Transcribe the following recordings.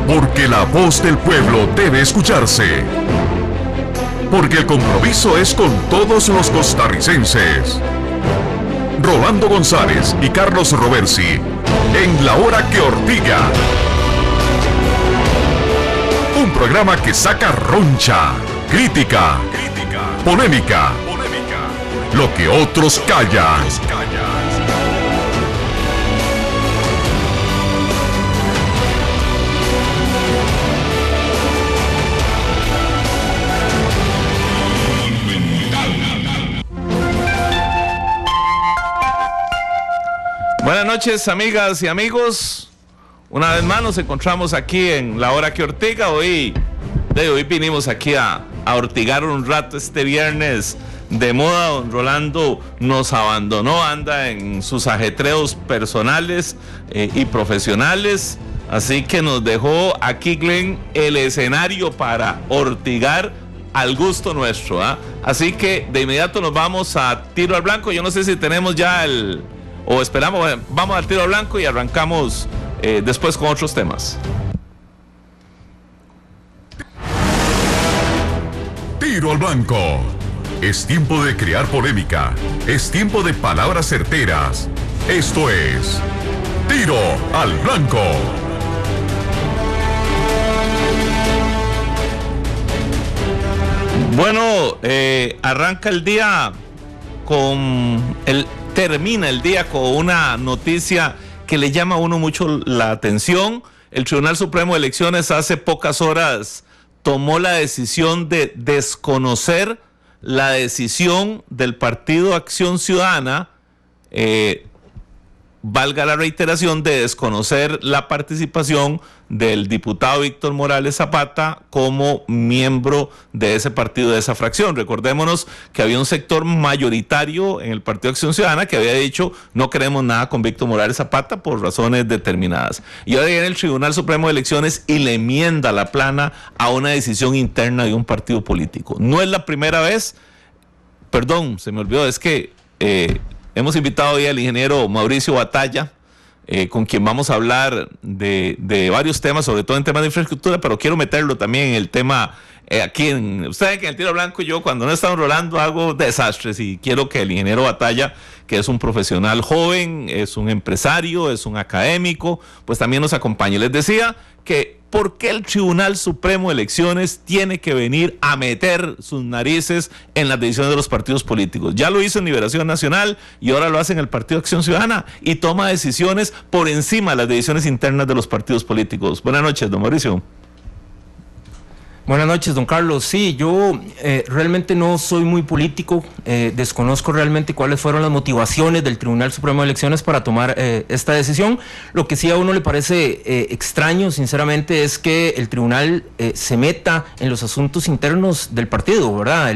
Porque la voz del pueblo debe escucharse. Porque el compromiso es con todos los costarricenses. Rolando González y Carlos Roversi en La Hora que Ortiga. Un programa que saca roncha, crítica, polémica, lo que otros callan. Buenas noches, amigas y amigos. Una vez más nos encontramos aquí en La Hora que Ortiga. Hoy vinimos aquí a ortigar un rato este viernes de moda. Don Rolando nos abandonó, anda en sus ajetreos personales y profesionales. Así que nos dejó aquí, Glenn, el escenario para ortigar al gusto nuestro, ¿eh? Así que de inmediato nos vamos a tiro al blanco. Yo no sé si tenemos ya o esperamos, vamos al tiro al blanco y arrancamos después con otros temas. Tiro al blanco. Es tiempo de crear polémica. Es tiempo de palabras certeras. Esto es Tiro al Blanco. Bueno, arranca el día termina el día con una noticia que le llama a uno mucho la atención. El Tribunal Supremo de Elecciones hace pocas horas tomó la decisión de desconocer la decisión del Partido Acción Ciudadana, valga la reiteración, de desconocer la participación del diputado Víctor Morales Zapata como miembro de ese partido, de esa fracción. Recordémonos que había un sector mayoritario en el Partido Acción Ciudadana que había dicho no queremos nada con Víctor Morales Zapata por razones determinadas. Y ahora viene el Tribunal Supremo de Elecciones y le enmienda la plana a una decisión interna de un partido político. No es la primera vez, perdón, se me olvidó, es que hemos invitado hoy al ingeniero Mauricio Batalla, con quien vamos a hablar de varios temas, sobre todo en temas de infraestructura, pero quiero meterlo también en el tema, ustedes saben que en el tiro blanco yo cuando no estamos rolando hago desastres y quiero que el ingeniero Batalla, que es un profesional joven, es un empresario, es un académico, pues también nos acompañe. Les decía que ¿por qué el Tribunal Supremo de Elecciones tiene que venir a meter sus narices en las decisiones de los partidos políticos? Ya lo hizo en Liberación Nacional y ahora lo hace en el Partido Acción Ciudadana y toma decisiones por encima de las decisiones internas de los partidos políticos. Buenas noches, don Mauricio. Buenas noches, don Carlos. Sí, yo realmente no soy muy político, desconozco realmente cuáles fueron las motivaciones del Tribunal Supremo de Elecciones para tomar esta decisión. Lo que sí a uno le parece extraño, sinceramente, es que el tribunal se meta en los asuntos internos del partido, ¿verdad?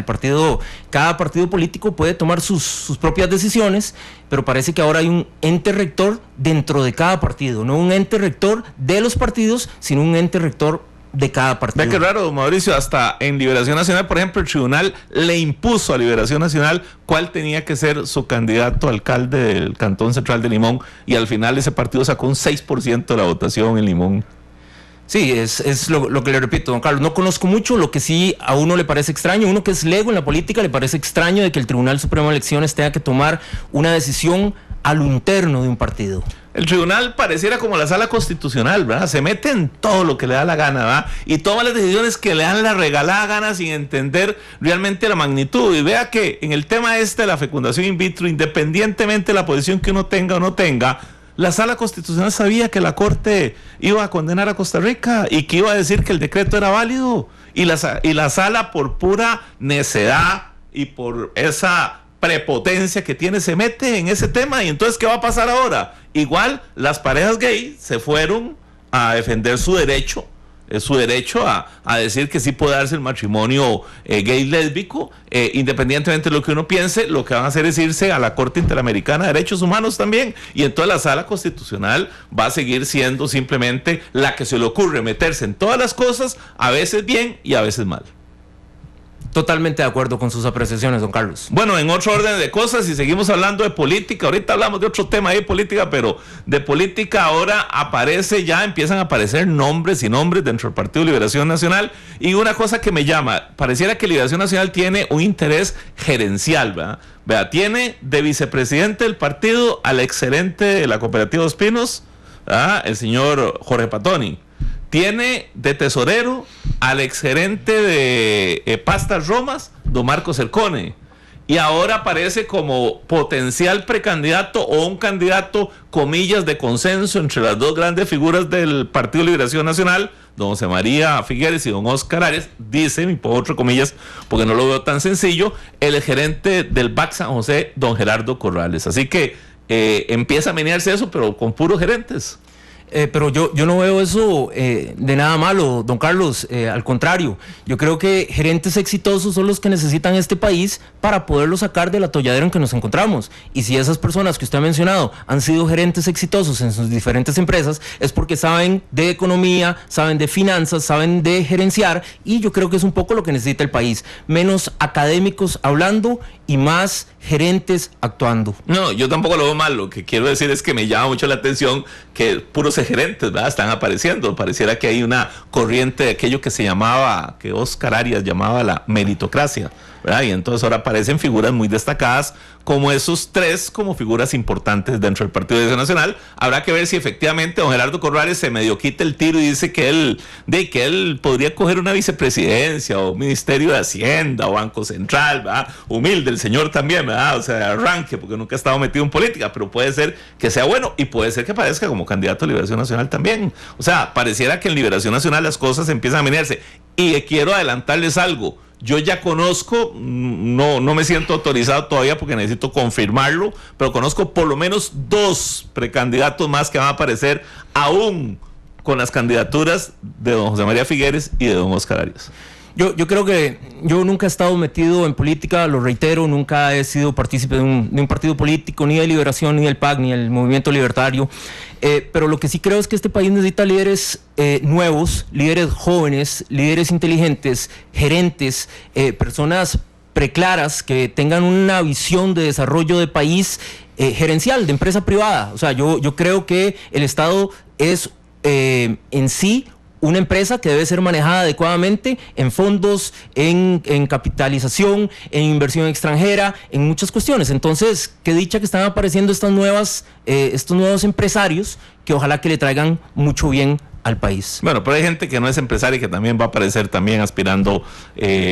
Cada partido político puede tomar sus propias decisiones, pero parece que ahora hay un ente rector dentro de cada partido, no un ente rector de los partidos, sino un ente rector de cada partido. Ve qué raro, Mauricio, hasta en Liberación Nacional, por ejemplo, el tribunal le impuso a Liberación Nacional cuál tenía que ser su candidato a alcalde del Cantón Central de Limón, y al final ese partido sacó un 6% de la votación en Limón. Sí, es lo que le repito, don Carlos, no conozco mucho. Lo que sí a uno le parece extraño, uno que es lego en la política, le parece extraño de que el Tribunal Supremo de Elecciones tenga que tomar una decisión a lo interno de un partido. El tribunal pareciera como la sala constitucional, ¿verdad? Se mete en todo lo que le da la gana, ¿verdad? Y toma las decisiones que le dan la regalada gana sin entender realmente la magnitud. Y vea que en el tema de la fecundación in vitro, independientemente de la posición que uno tenga o no tenga, la sala constitucional sabía que la Corte iba a condenar a Costa Rica y que iba a decir que el decreto era válido. Y la sala, por pura necedad y por esa prepotencia que tiene, se mete en ese tema. Y entonces, ¿qué va a pasar ahora? Igual las parejas gay se fueron a defender su derecho a decir que sí puede darse el matrimonio gay lésbico, independientemente de lo que uno piense. Lo que van a hacer es irse a la Corte Interamericana de Derechos Humanos también, y entonces la sala constitucional va a seguir siendo simplemente la que se le ocurre meterse en todas las cosas, a veces bien y a veces mal. Totalmente de acuerdo con sus apreciaciones, don Carlos. Bueno, en otro orden de cosas, y seguimos hablando de política, ahorita hablamos de otro tema de política, pero de política ahora empiezan a aparecer nombres y nombres dentro del Partido Liberación Nacional, y una cosa que me llama, pareciera que Liberación Nacional tiene un interés gerencial, ¿verdad? Vea, tiene de vicepresidente del partido al exgerente de la Cooperativa Dos Pinos, ¿verdad?, el señor Jorge Patoni. Tiene de tesorero al exgerente de Pastas Romas, don Marco Cercone. Y ahora aparece como potencial precandidato o un candidato, comillas, de consenso entre las dos grandes figuras del Partido Liberación Nacional, don José María Figueres y don Oscar Arias, dicen, y por otro comillas, porque no lo veo tan sencillo, el gerente del BAC San José, don Gerardo Corrales. Así que empieza a menearse eso, pero con puros gerentes. Pero yo no veo eso de nada malo, don Carlos, al contrario, yo creo que gerentes exitosos son los que necesitan este país para poderlo sacar del atolladero en que nos encontramos, y si esas personas que usted ha mencionado han sido gerentes exitosos en sus diferentes empresas, es porque saben de economía, saben de finanzas, saben de gerenciar, y yo creo que es un poco lo que necesita el país, menos académicos hablando y más gerentes actuando. No, yo tampoco lo veo mal, lo que quiero decir es que me llama mucho la atención que puros gerentes, ¿verdad?, están apareciendo. Pareciera que hay una corriente de aquello que se llamaba, que Oscar Arias llamaba la meritocracia, ¿verdad? Y entonces ahora aparecen figuras muy destacadas como esos tres, como figuras importantes dentro del Partido de Liberación Nacional. Habrá que ver si efectivamente don Gerardo Corrales se medio quita el tiro y dice que él podría coger una vicepresidencia o ministerio de Hacienda o Banco Central, ¿verdad? Humilde el señor también, ¿verdad? O sea, arranque, porque nunca ha estado metido en política, pero puede ser que sea bueno y puede ser que aparezca como candidato a Liberación Nacional también. O sea, pareciera que en Liberación Nacional las cosas empiezan a menearse. Y quiero adelantarles algo. Yo ya conozco, no me siento autorizado todavía porque necesito confirmarlo, pero conozco por lo menos 2 precandidatos más que van a aparecer aún con las candidaturas de don José María Figueres y de don Oscar Arias. Yo creo que yo nunca he estado metido en política, lo reitero, nunca he sido partícipe de un partido político, ni de Liberación, ni del PAC, ni del Movimiento Libertario, pero lo que sí creo es que este país necesita líderes nuevos, líderes jóvenes, líderes inteligentes, gerentes, personas preclaras que tengan una visión de desarrollo de país gerencial, de empresa privada. O sea, yo creo que el Estado es en sí una empresa que debe ser manejada adecuadamente en fondos, en capitalización, en inversión extranjera, en muchas cuestiones. Entonces, qué dicha que están apareciendo estos nuevos empresarios que ojalá que le traigan mucho bien al país. Bueno, pero hay gente que no es empresaria y que también va a aparecer también aspirando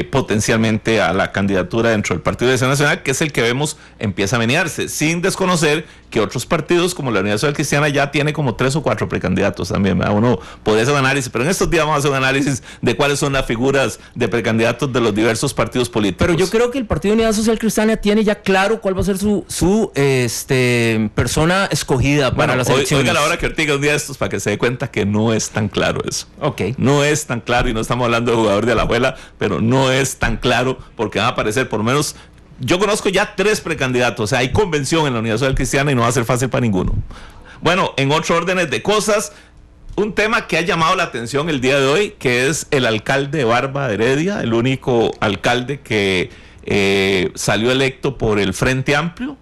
potencialmente a la candidatura dentro del Partido de Liberación Nacional, que es el que vemos empieza a menearse, sin desconocer que otros partidos como la Unidad Social Cristiana ya tiene como 3 o 4 precandidatos también, ¿verdad? Uno podría hacer un análisis, pero en estos días vamos a hacer un análisis de cuáles son las figuras de precandidatos de los diversos partidos políticos. Pero yo creo que el Partido de Unidad Social Cristiana tiene ya claro cuál va a ser su persona escogida para las elecciones. Oiga la hora que Ortiga un día de estos para que se dé cuenta que no es tan claro eso. Ok. No es tan claro, y no estamos hablando de jugador de la abuela, pero no es tan claro porque van a aparecer por lo menos. Yo conozco ya 3 precandidatos, o sea, hay convención en la Unidad Social Cristiana y no va a ser fácil para ninguno. Bueno, en otros órdenes de cosas, un tema que ha llamado la atención el día de hoy, que es el alcalde Barba de Heredia, el único alcalde que salió electo por el Frente Amplio.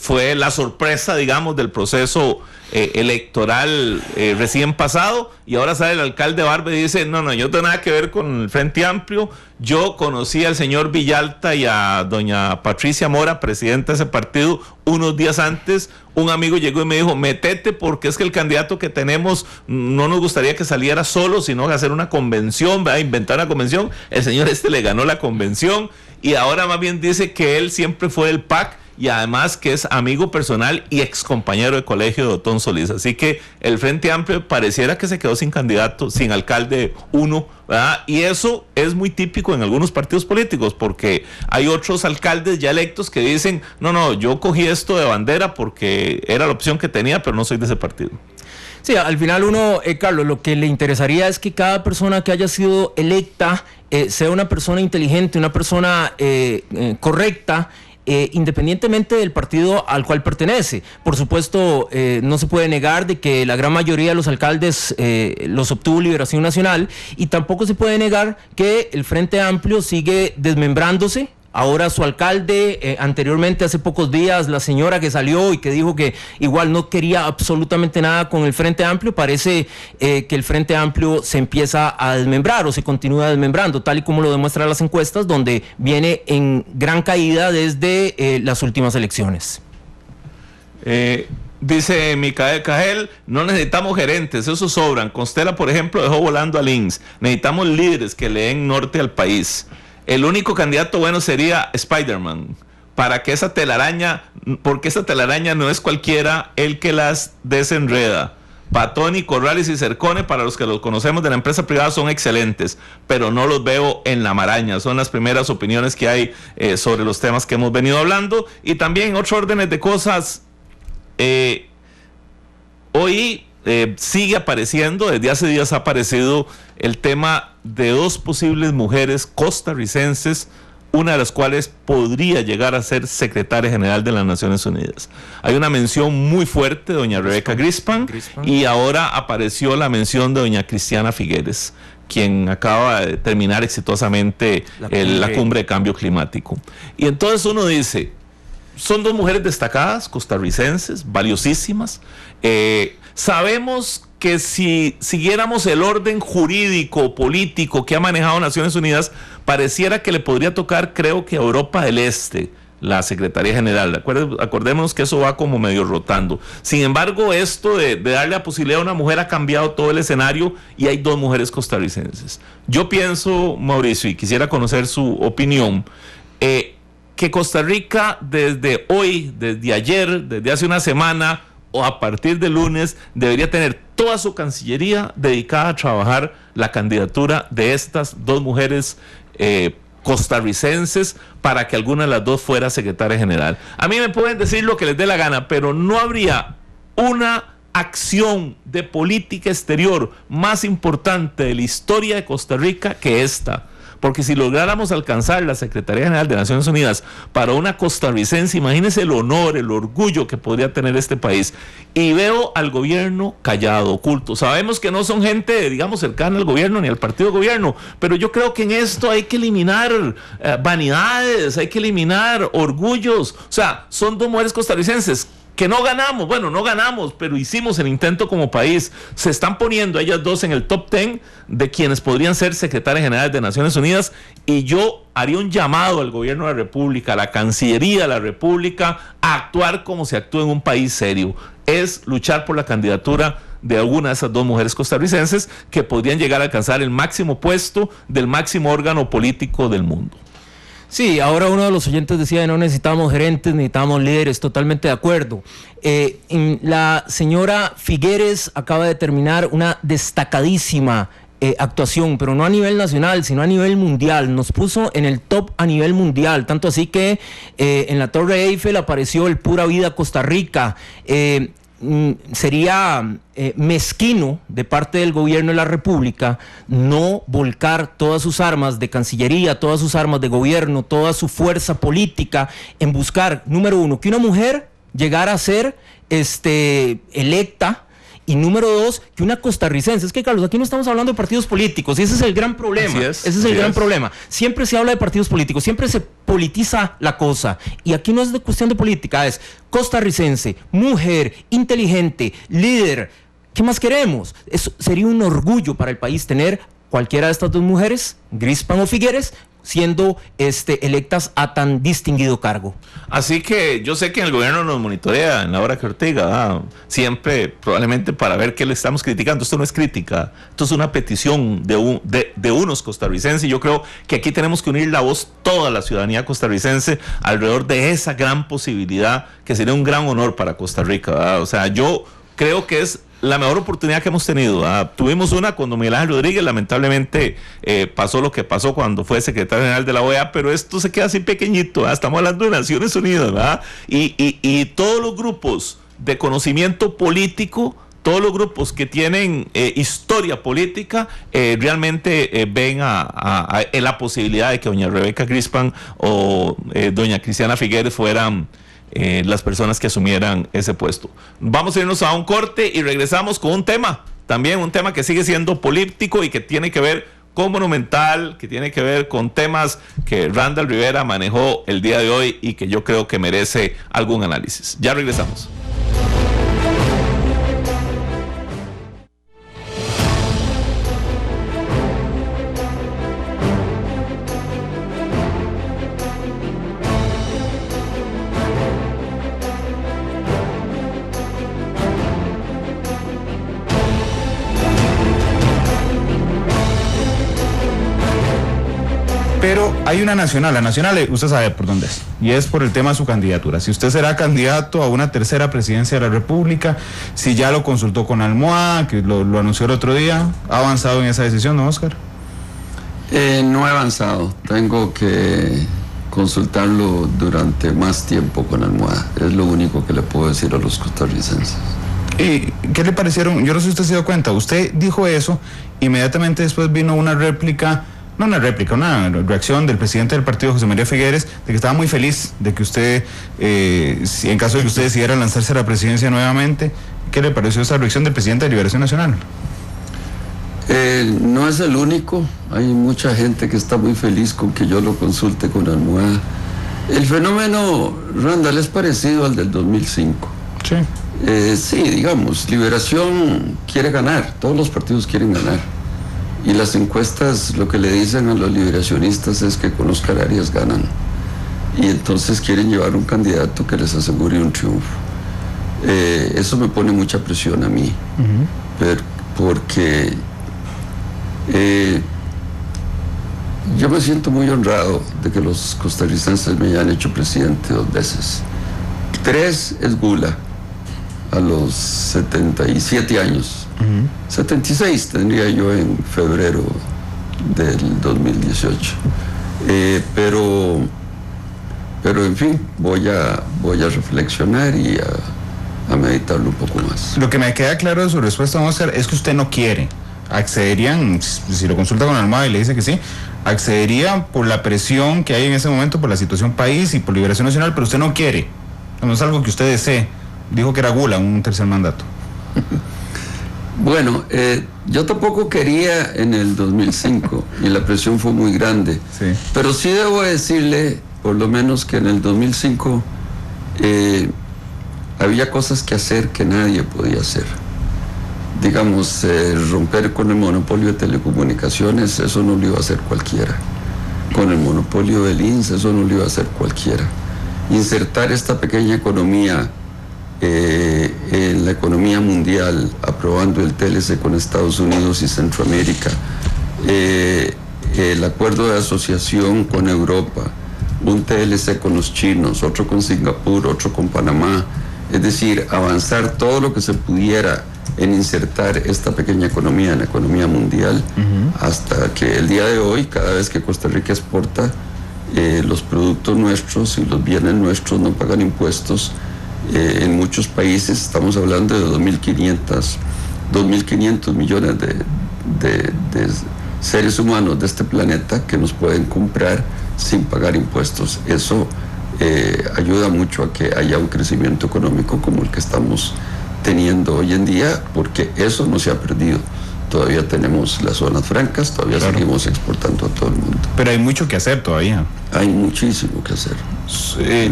Fue la sorpresa, digamos, del proceso electoral recién pasado, y ahora sale el alcalde Barba y dice, no, yo no tengo nada que ver con el Frente Amplio, yo conocí al señor Villalta y a doña Patricia Mora, presidenta de ese partido, unos días antes. Un amigo llegó y me dijo, metete porque es que el candidato que tenemos no nos gustaría que saliera solo, sino hacer una convención, ¿verdad? Inventar una convención. El señor le ganó la convención y ahora más bien dice que él siempre fue del PAC, y además que es amigo personal y ex compañero de colegio de Otón Solís. Así que el Frente Amplio pareciera que se quedó sin candidato, sin alcalde uno, ¿verdad? Y eso es muy típico en algunos partidos políticos, porque hay otros alcaldes ya electos que dicen, no, yo cogí esto de bandera porque era la opción que tenía, pero no soy de ese partido. Sí, al final uno, Carlos, lo que le interesaría es que cada persona que haya sido electa sea una persona inteligente, una persona correcta, independientemente del partido al cual pertenece. Por supuesto, no se puede negar de que la gran mayoría de los alcaldes los obtuvo Liberación Nacional, y tampoco se puede negar que el Frente Amplio sigue desmembrándose. Ahora su alcalde, anteriormente hace pocos días la señora que salió y que dijo que igual no quería absolutamente nada con el Frente Amplio, parece que el Frente Amplio se empieza a desmembrar o se continúa desmembrando, tal y como lo demuestran las encuestas, donde viene en gran caída desde las últimas elecciones. Dice Micael Cajel, no necesitamos gerentes, esos sobran. Constela, por ejemplo, dejó volando a Links. Necesitamos líderes que le den norte al país. El único candidato bueno sería Spider-Man, para que esa telaraña, porque esa telaraña no es cualquiera el que las desenreda. Patoni, Corrales y Cercone, para los que los conocemos de la empresa privada, son excelentes, pero no los veo en la maraña. Son las primeras opiniones que hay sobre los temas que hemos venido hablando. Y también otros órdenes de cosas. Hoy sigue apareciendo, desde hace días ha aparecido el tema de dos posibles mujeres costarricenses, una de las cuales podría llegar a ser secretaria general de las Naciones Unidas. Hay una mención muy fuerte de doña Rebeca Grispan, y ahora apareció la mención de doña Cristiana Figueres, quien acaba de terminar exitosamente la cumbre de cambio climático. Y entonces uno dice, son dos mujeres destacadas, costarricenses, valiosísimas. Sabemos que si siguiéramos el orden jurídico, político que ha manejado Naciones Unidas, pareciera que le podría tocar, creo que a Europa del Este, la Secretaría General. Acordémonos que eso va como medio rotando. Sin embargo, esto de darle la posibilidad a una mujer ha cambiado todo el escenario, y hay dos mujeres costarricenses. Yo pienso, Mauricio, y quisiera conocer su opinión, que Costa Rica desde hoy, desde ayer, desde hace una semana o a partir de lunes, debería tener toda su Cancillería dedicada a trabajar la candidatura de estas dos mujeres costarricenses, para que alguna de las dos fuera secretaria general. A mí me pueden decir lo que les dé la gana, pero no habría una acción de política exterior más importante de la historia de Costa Rica que esta. Porque si lográramos alcanzar la Secretaría General de Naciones Unidas para una costarricense, imagínense el honor, el orgullo que podría tener este país. Y veo al gobierno callado, oculto. Sabemos que no son gente, digamos, cercana al gobierno ni al partido de gobierno, pero yo creo que en esto hay que eliminar vanidades, hay que eliminar orgullos. O sea, son dos mujeres costarricenses que no ganamos, bueno, no ganamos, pero hicimos el intento como país. Se están poniendo ellas dos en el top 10 de quienes podrían ser secretarias generales de Naciones Unidas, y yo haría un llamado al gobierno de la República, a la Cancillería de la República, a actuar como se actúa en un país serio. Es luchar por la candidatura de alguna de esas dos mujeres costarricenses que podrían llegar a alcanzar el máximo puesto del máximo órgano político del mundo. Sí, ahora uno de los oyentes decía que no necesitamos gerentes, necesitamos líderes, totalmente de acuerdo. La señora Figueres acaba de terminar una destacadísima actuación, pero no a nivel nacional, sino a nivel mundial. Nos puso en el top a nivel mundial, tanto así que en la Torre Eiffel apareció el Pura Vida Costa Rica. Sería mezquino de parte del gobierno de la República no volcar todas sus armas de Cancillería, todas sus armas de gobierno, toda su fuerza política en buscar, número uno, que una mujer llegara a ser electa, y número dos, que una costarricense. Es que, Carlos, aquí no estamos hablando de partidos políticos, y ese es el gran problema. Ese es el gran problema. Siempre se habla de partidos políticos, siempre se politiza la cosa, y aquí no es de cuestión de política, es costarricense, mujer, inteligente, líder. ¿Qué más queremos? Eso sería un orgullo para el país tener cualquiera de estas dos mujeres, Grispan o Figueres, siendo electas a tan distinguido cargo. Así que yo sé que el gobierno nos monitorea en la hora que Ortega, siempre probablemente para ver qué le estamos criticando. Esto no es crítica, esto es una petición de unos costarricenses, y yo creo que aquí tenemos que unir la voz toda la ciudadanía costarricense alrededor de esa gran posibilidad que sería un gran honor para Costa Rica, ¿verdad? O sea, yo creo que es la mejor oportunidad que hemos tenido. Tuvimos una con don Miguel Ángel Rodríguez, lamentablemente pasó lo que pasó cuando fue secretario general de la OEA, pero esto se queda así pequeñito, estamos hablando de Naciones Unidas, ¿verdad? Y todos los grupos de conocimiento político todos los grupos que tienen historia política realmente ven la posibilidad de que doña Rebeca Grispan o doña Cristiana Figueres fueran las personas que asumieran ese puesto. Vamos a irnos a un corte y regresamos con un tema, también un tema que sigue siendo político y que tiene que ver con Monumental, que tiene que ver con temas que Randall Rivera manejó el día de hoy y que yo creo que merece algún análisis. Ya regresamos. Pero hay una nacional, la nacional usted sabe por dónde es, y es por el tema de su candidatura. Si usted será candidato a una tercera presidencia de la República, si ya lo consultó con Almohada, que lo anunció el otro día, ¿ha avanzado en esa decisión, don Oscar? No he avanzado, tengo que consultarlo durante más tiempo con Almohada, es lo único que le puedo decir a los costarricenses. ¿Y qué le parecieron? Yo no sé si usted se dio cuenta, usted dijo eso, inmediatamente después vino una reacción del presidente del partido, José María Figueres, de que estaba muy feliz de que usted, si en caso de que usted decidiera lanzarse a la presidencia nuevamente. ¿Qué le pareció esa reacción del presidente de Liberación Nacional? No es el único, hay mucha gente que está muy feliz con que yo lo consulte con Almohada. El fenómeno, Randall, es parecido al del 2005. Sí. Sí, digamos, Liberación quiere ganar, todos los partidos quieren ganar. Y las encuestas lo que le dicen a los liberacionistas es que con Oscar Arias ganan. Y entonces quieren llevar un candidato que les asegure un triunfo. Eso me pone mucha presión a mí. Porque yo me siento muy honrado de que los costarricenses me hayan hecho presidente 2 veces. 3 es gula, a los 77 años. 76 tendría yo en febrero del 2018. Pero en fin, voy a reflexionar y a meditarlo un poco más. Lo que me queda claro de su respuesta, don Oscar, es que usted no quiere. Accederían, si lo consulta con Almada y le dice que sí, accedería por la presión que hay en ese momento, por la situación país y por Liberación Nacional, pero usted no quiere. No es algo que usted desee. Dijo que era gula un tercer mandato. Bueno, yo tampoco quería en el 2005 y la presión fue muy grande. Sí. Pero sí debo decirle, por lo menos, que en el 2005 había cosas que hacer que nadie podía hacer. Digamos, romper con el monopolio de telecomunicaciones, eso no lo iba a hacer cualquiera. Con el monopolio del INSS, eso no lo iba a hacer cualquiera. Insertar esta pequeña economía en la economía mundial, aprobando el TLC con Estados Unidos y Centroamérica, el acuerdo de asociación con Europa, un TLC con los chinos, otro con Singapur, otro con Panamá, es decir, avanzar todo lo que se pudiera en insertar esta pequeña economía en la economía mundial, hasta que el día de hoy, cada vez que Costa Rica exporta, los productos nuestros y los bienes nuestros no pagan impuestos. En muchos países estamos hablando de 2.500 millones de seres humanos de este planeta que nos pueden comprar sin pagar impuestos. Eso ayuda mucho a que haya un crecimiento económico como el que estamos teniendo hoy en día, porque eso no se ha perdido. Todavía tenemos las zonas francas, todavía claro, seguimos exportando a todo el mundo. Pero hay mucho que hacer todavía. Hay muchísimo que hacer.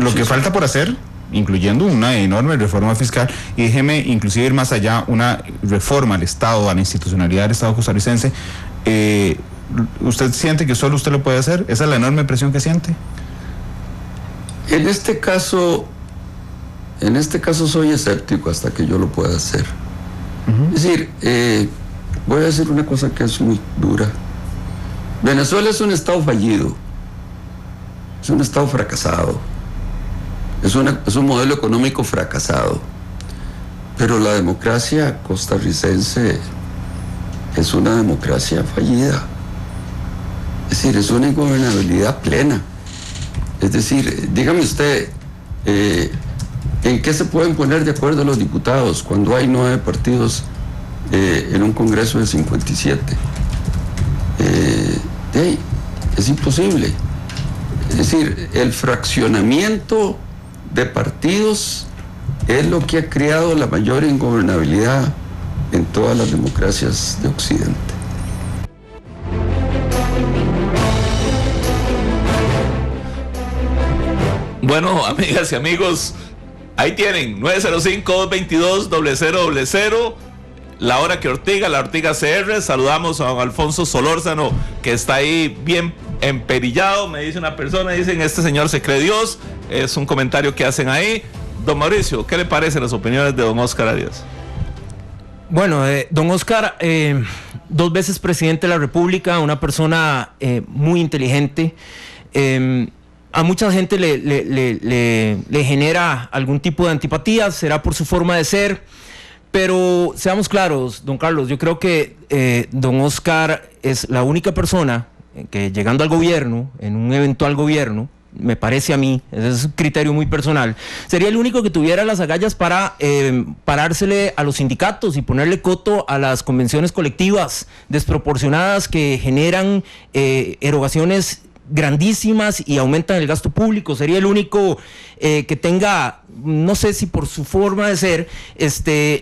Lo que falta por hacer, incluyendo una enorme reforma fiscal, y déjeme inclusive ir más allá, una reforma al Estado, a la institucionalidad del Estado costarricense. ¿Usted siente que solo usted lo puede hacer? ¿Esa es la enorme presión que siente? En este caso soy escéptico hasta que yo lo pueda hacer. Es decir, voy a decir una cosa que es muy dura. Venezuela es un Estado fallido, es un Estado fracasado, es un modelo económico fracasado, pero la democracia costarricense es una democracia fallida. Es decir, es una ingobernabilidad plena. Es decir, dígame usted, ¿En qué se pueden poner de acuerdo los diputados cuando hay 9 partidos en un Congreso de 57? Es imposible. Es decir, el fraccionamiento de partidos es lo que ha creado la mayor ingobernabilidad en todas las democracias de Occidente. Bueno, amigas y amigos, ahí tienen, 905-222-0000, la hora que Ortiga, la Ortiga CR. Saludamos a don Alfonso Solórzano, que está ahí bien emperillado, me dice una persona, dicen, este señor se cree Dios, es un comentario que hacen ahí. Don Mauricio, ¿qué le parecen las opiniones de don Óscar Arias? Bueno, don Óscar, 2 veces presidente de la República, una persona muy inteligente. A mucha gente le genera algún tipo de antipatía, será por su forma de ser, pero seamos claros, don Carlos, yo creo que don Óscar es la única persona que, llegando al gobierno, en un eventual gobierno, me parece a mí, ese es un criterio muy personal, sería el único que tuviera las agallas para parársele a los sindicatos y ponerle coto a las convenciones colectivas desproporcionadas que generan erogaciones grandísimas y aumentan el gasto público. Sería el único que tenga, no sé si por su forma de ser,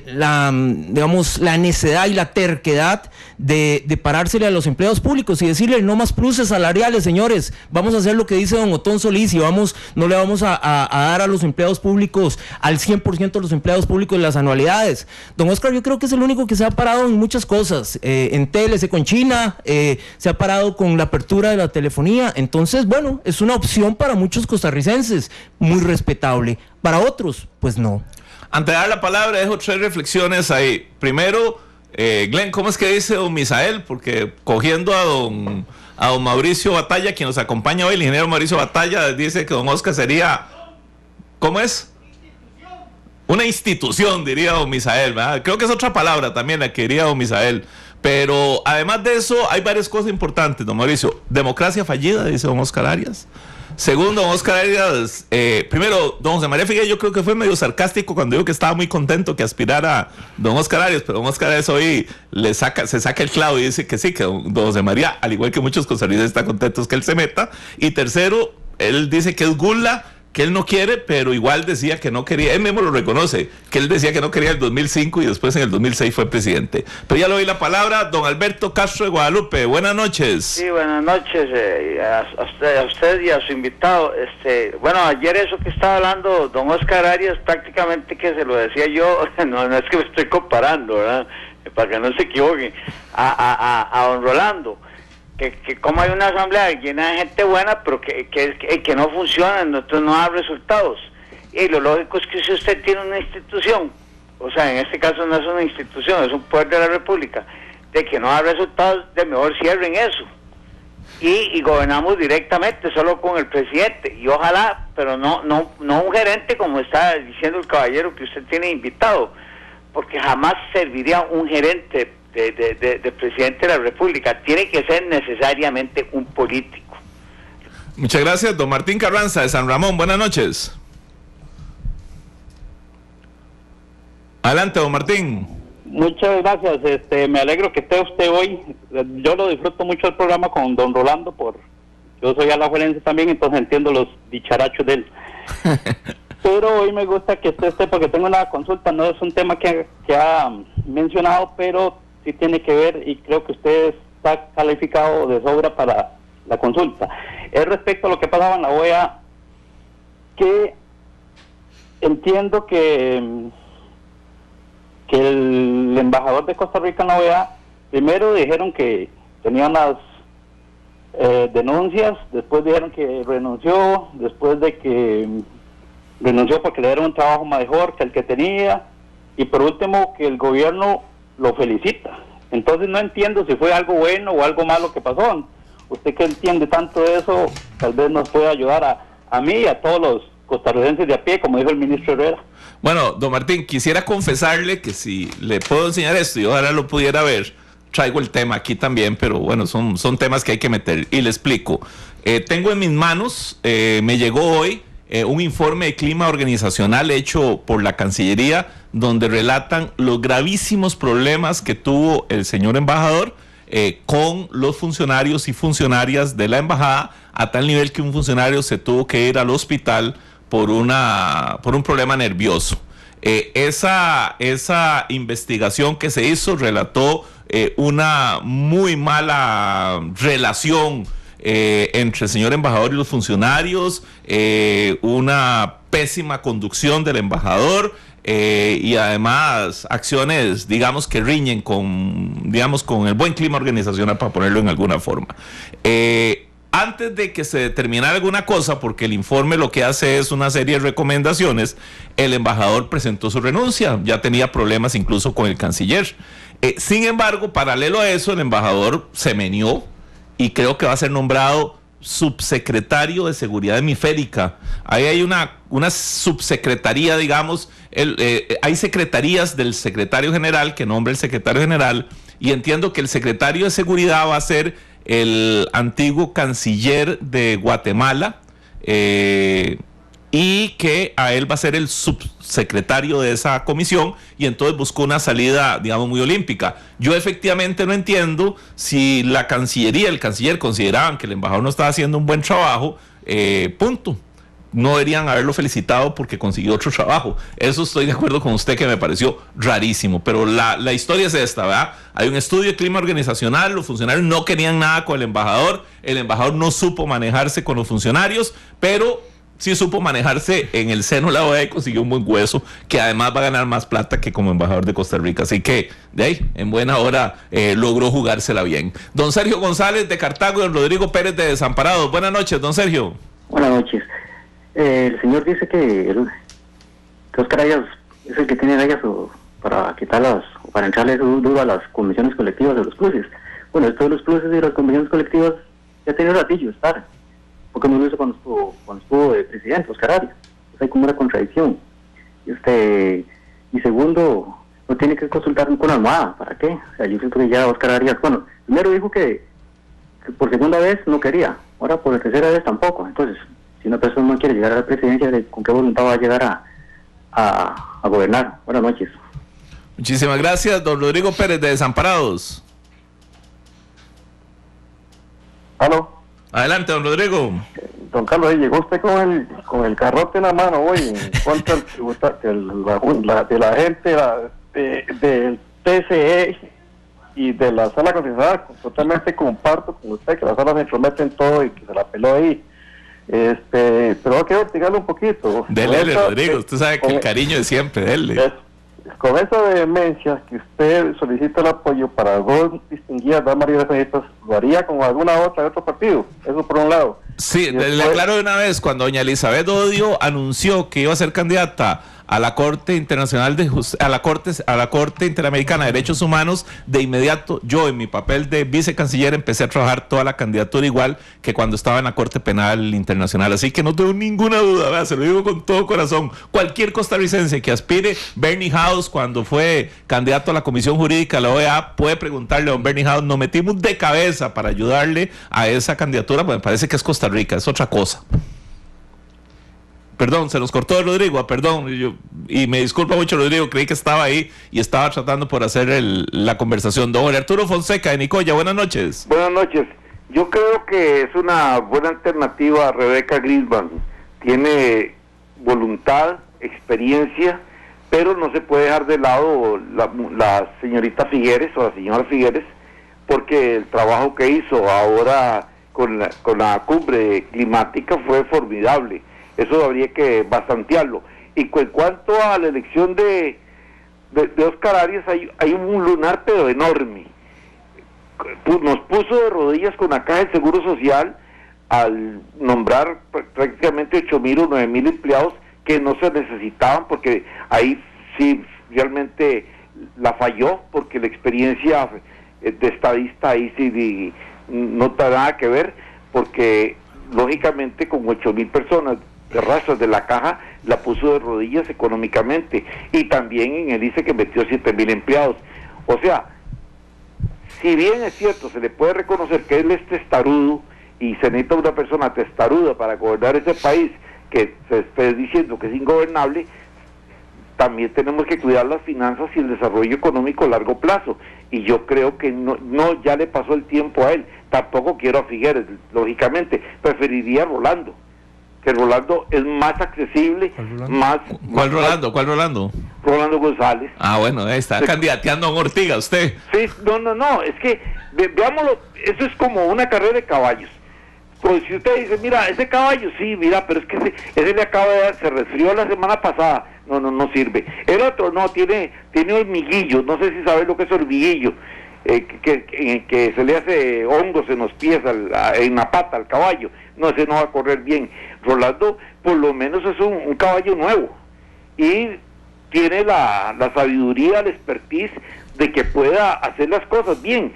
la necedad y la terquedad de parársele a los empleados públicos y decirle no más pluses salariales, señores, vamos a hacer lo que dice don Otón Solís y no le vamos a dar a los empleados públicos, al 100% de los empleados públicos, las anualidades. Don Óscar, yo creo que es el único que se ha parado en muchas cosas, en TLC con China, se ha parado con la apertura de la telefonía. Entonces, bueno, es una opción para muchos costarricenses, muy respetable. Para otros, pues no. Antes de dar la palabra, dejo 3 reflexiones ahí. Primero, Glenn, ¿cómo es que dice don Misael? Porque cogiendo a don Mauricio Batalla, quien nos acompaña hoy, el ingeniero Mauricio Batalla, dice que don Óscar sería, ¿cómo es? Una institución, diría don Misael, ¿verdad? Creo que es otra palabra también la que diría don Misael. Pero además de eso, hay varias cosas importantes, don Mauricio. Democracia fallida, dice don Óscar Arias. Segundo, don Óscar Arias, primero, don José María Figueroa, yo creo que fue medio sarcástico cuando dijo que estaba muy contento que aspirara don Óscar Arias, pero don Óscar Arias hoy se saca el clavo y dice que sí, que don José María, al igual que muchos costarricenses, están contentos que él se meta. Y tercero, él dice que es gula, que él no quiere, pero igual decía que no quería, él mismo lo reconoce, que él decía que no quería el 2005 y después en el 2006 fue presidente. Pero ya le doy la palabra, don Alberto Castro de Guadalupe. Buenas noches. Sí, buenas noches a usted y a su invitado. Bueno, ayer eso que estaba hablando don Óscar Arias, prácticamente que se lo decía yo, no es que me estoy comparando, ¿verdad? Para que no se equivoquen, a don Rolando. Que como hay una asamblea llena de gente buena, pero que no funciona, entonces no da resultados. Y lo lógico es que si usted tiene una institución, o sea, en este caso no es una institución, es un poder de la República, de que no da resultados, de mejor cierren eso. Y gobernamos directamente, solo con el presidente, y ojalá, pero no un gerente como está diciendo el caballero que usted tiene invitado, porque jamás serviría un gerente de presidente de la República. Tiene que ser necesariamente un político. Muchas gracias, don Martín Carranza de San Ramón. Buenas noches. Adelante, don Martín. Muchas gracias, me alegro que esté usted hoy. Yo lo disfruto mucho el programa con don Rolando, yo soy alajuelense también, entonces entiendo los dicharachos de él. Pero hoy me gusta que esté porque tengo una consulta, no es un tema que ha mencionado, pero sí tiene que ver y creo que usted está calificado de sobra para la consulta. Es respecto a lo que pasaba en la OEA, que entiendo que el embajador de Costa Rica en la OEA, primero dijeron que tenían las denuncias, después dijeron que renunció, después de que renunció porque le dieron un trabajo mejor que el que tenía, y por último que el gobierno lo felicita. Entonces no entiendo si fue algo bueno o algo malo que pasó. Usted que entiende tanto de eso, tal vez nos pueda ayudar a mí y a todos los costarricenses de a pie, como dijo el ministro Herrera. Bueno, don Martín, quisiera confesarle que si le puedo enseñar esto y ojalá lo pudiera ver, traigo el tema aquí también, pero bueno, son temas que hay que meter y le explico. Tengo en mis manos, me llegó hoy un informe de clima organizacional hecho por la Cancillería, donde relatan los gravísimos problemas que tuvo el señor embajador con los funcionarios y funcionarias de la embajada, a tal nivel que un funcionario se tuvo que ir al hospital por un problema nervioso. Esa investigación que se hizo relató una muy mala relación entre el señor embajador y los funcionarios, una pésima conducción del embajador, y además acciones, digamos, que riñen con el buen clima organizacional, para ponerlo en alguna forma. Antes de que se determinara alguna cosa, porque el informe lo que hace es una serie de recomendaciones, el embajador presentó su renuncia, ya tenía problemas incluso con el canciller. Sin embargo, paralelo a eso, el embajador se meneó y creo que va a ser nombrado subsecretario de Seguridad Hemisférica. Ahí hay una subsecretaría, digamos, hay secretarías del secretario general que nombra el secretario general, y entiendo que el secretario de Seguridad va a ser el antiguo canciller de Guatemala, y que a él va a ser el subsecretario de esa comisión, y entonces buscó una salida, digamos, muy olímpica. Yo efectivamente no entiendo si la Cancillería, el canciller consideraban que el embajador no estaba haciendo un buen trabajo, punto. No deberían haberlo felicitado porque consiguió otro trabajo. Eso estoy de acuerdo con usted, que me pareció rarísimo. Pero la historia es esta, ¿verdad? Hay un estudio de clima organizacional, los funcionarios no querían nada con el embajador no supo manejarse con los funcionarios, pero sí supo manejarse en el seno de la OEA y consiguió un buen hueso, que además va a ganar más plata que como embajador de Costa Rica. Así que, de ahí, en buena hora, logró jugársela bien. Don Sergio González de Cartago y don Rodrigo Pérez de Desamparados. Buenas noches, don Sergio. Buenas noches. El señor dice que Oscar Arias es el que tiene gallas para quitarlas, para entrarle duda a las convenciones colectivas de los pluses. Bueno, esto de los pluses y las convenciones colectivas ya tiene un ratillo estar, porque no lo hizo cuando estuvo de presidente Oscar Arias. Entonces hay como una contradicción. Y segundo, no tiene que consultar con la Armada. ¿Para qué? O sea, yo siento que ya Oscar Arias, bueno, primero dijo que por segunda vez no quería, ahora por tercera vez tampoco. Entonces, si una persona no quiere llegar a la presidencia, ¿con qué voluntad va a llegar a gobernar? Buenas noches. Muchísimas gracias, don Rodrigo Pérez de Desamparados. ¿Aló? Adelante, don Rodrigo. Don Carlos, llegó usted con el garrote en la mano hoy en contra de la gente del TCE y de la sala constitucional. Totalmente comparto con usted que la sala se entromete en todo y que se la peló ahí. Pero quiero explicarle un poquito. Dele, Rodrigo, usted sabe que el cariño es siempre, dele. Con esa vehemencia que usted solicita el apoyo para dos distinguidas damas maristas, ¿lo haría con alguna otra de otro partido? Eso por un lado. Sí, le aclaro de una vez, cuando doña Elizabeth Odio anunció que iba a ser candidata a la Corte Internacional de a la Corte Interamericana de Derechos Humanos, de inmediato yo, en mi papel de vicecanciller, empecé a trabajar toda la candidatura, igual que cuando estaba en la Corte Penal Internacional. Así que no tengo ninguna duda, ¿verdad? Se lo digo con todo corazón. Cualquier costarricense que aspire, Bernie House, cuando fue candidato a la Comisión Jurídica de la OEA, puede preguntarle a don Bernie House. Nos metimos de cabeza para ayudarle a esa candidatura, pues me parece que es Costa Rica, es otra cosa. Perdón, se nos cortó Rodrigo, perdón, y me disculpa mucho, Rodrigo, creí que estaba ahí y estaba tratando por hacer la conversación. Don Arturo Fonseca de Nicoya, buenas noches. Buenas noches. Yo creo que es una buena alternativa a Rebeca Grisman. Tiene voluntad, experiencia, pero no se puede dejar de lado la señorita Figueres o la señora Figueres, porque el trabajo que hizo ahora con la cumbre climática fue formidable. Eso habría que bastantearlo. Y en cuanto a la elección de Oscar Arias, hay un lunar pero enorme. Nos puso de rodillas con la Caja del Seguro Social al nombrar prácticamente 8,000 o 9,000 empleados que no se necesitaban, porque ahí sí realmente la falló, porque la experiencia de estadista ahí sí no tiene nada que ver, porque lógicamente con 8,000 personas de razas de la Caja la puso de rodillas económicamente, y también en el ICE que metió 7,000 empleados. O sea, si bien es cierto, se le puede reconocer que él es testarudo y se necesita una persona testaruda para gobernar ese país que se esté diciendo que es ingobernable, también tenemos que cuidar las finanzas y el desarrollo económico a largo plazo. Y yo creo que no ya le pasó el tiempo a él. Tampoco quiero a Figueres, lógicamente. Preferiría a Rolando, que Rolando es más accesible, ¿Cuál Rolando? ¿Cuál Rolando? Rolando González. Ah, bueno, está candidateando a un Ortiga usted. Sí, no, es que, veámoslo, eso es como una carrera de caballos. Pues si usted dice, mira, ese caballo, sí, mira, pero es que ese le acaba de dar, se resfrió la semana pasada, no sirve. El otro, no, tiene hormiguillo, no sé si sabes lo que es hormiguillo, que se le hace hongos en los pies, en la pata al caballo, no, ese no va a correr bien. Rolando, por lo menos es un caballo nuevo, y tiene la sabiduría, la expertise de que pueda hacer las cosas bien.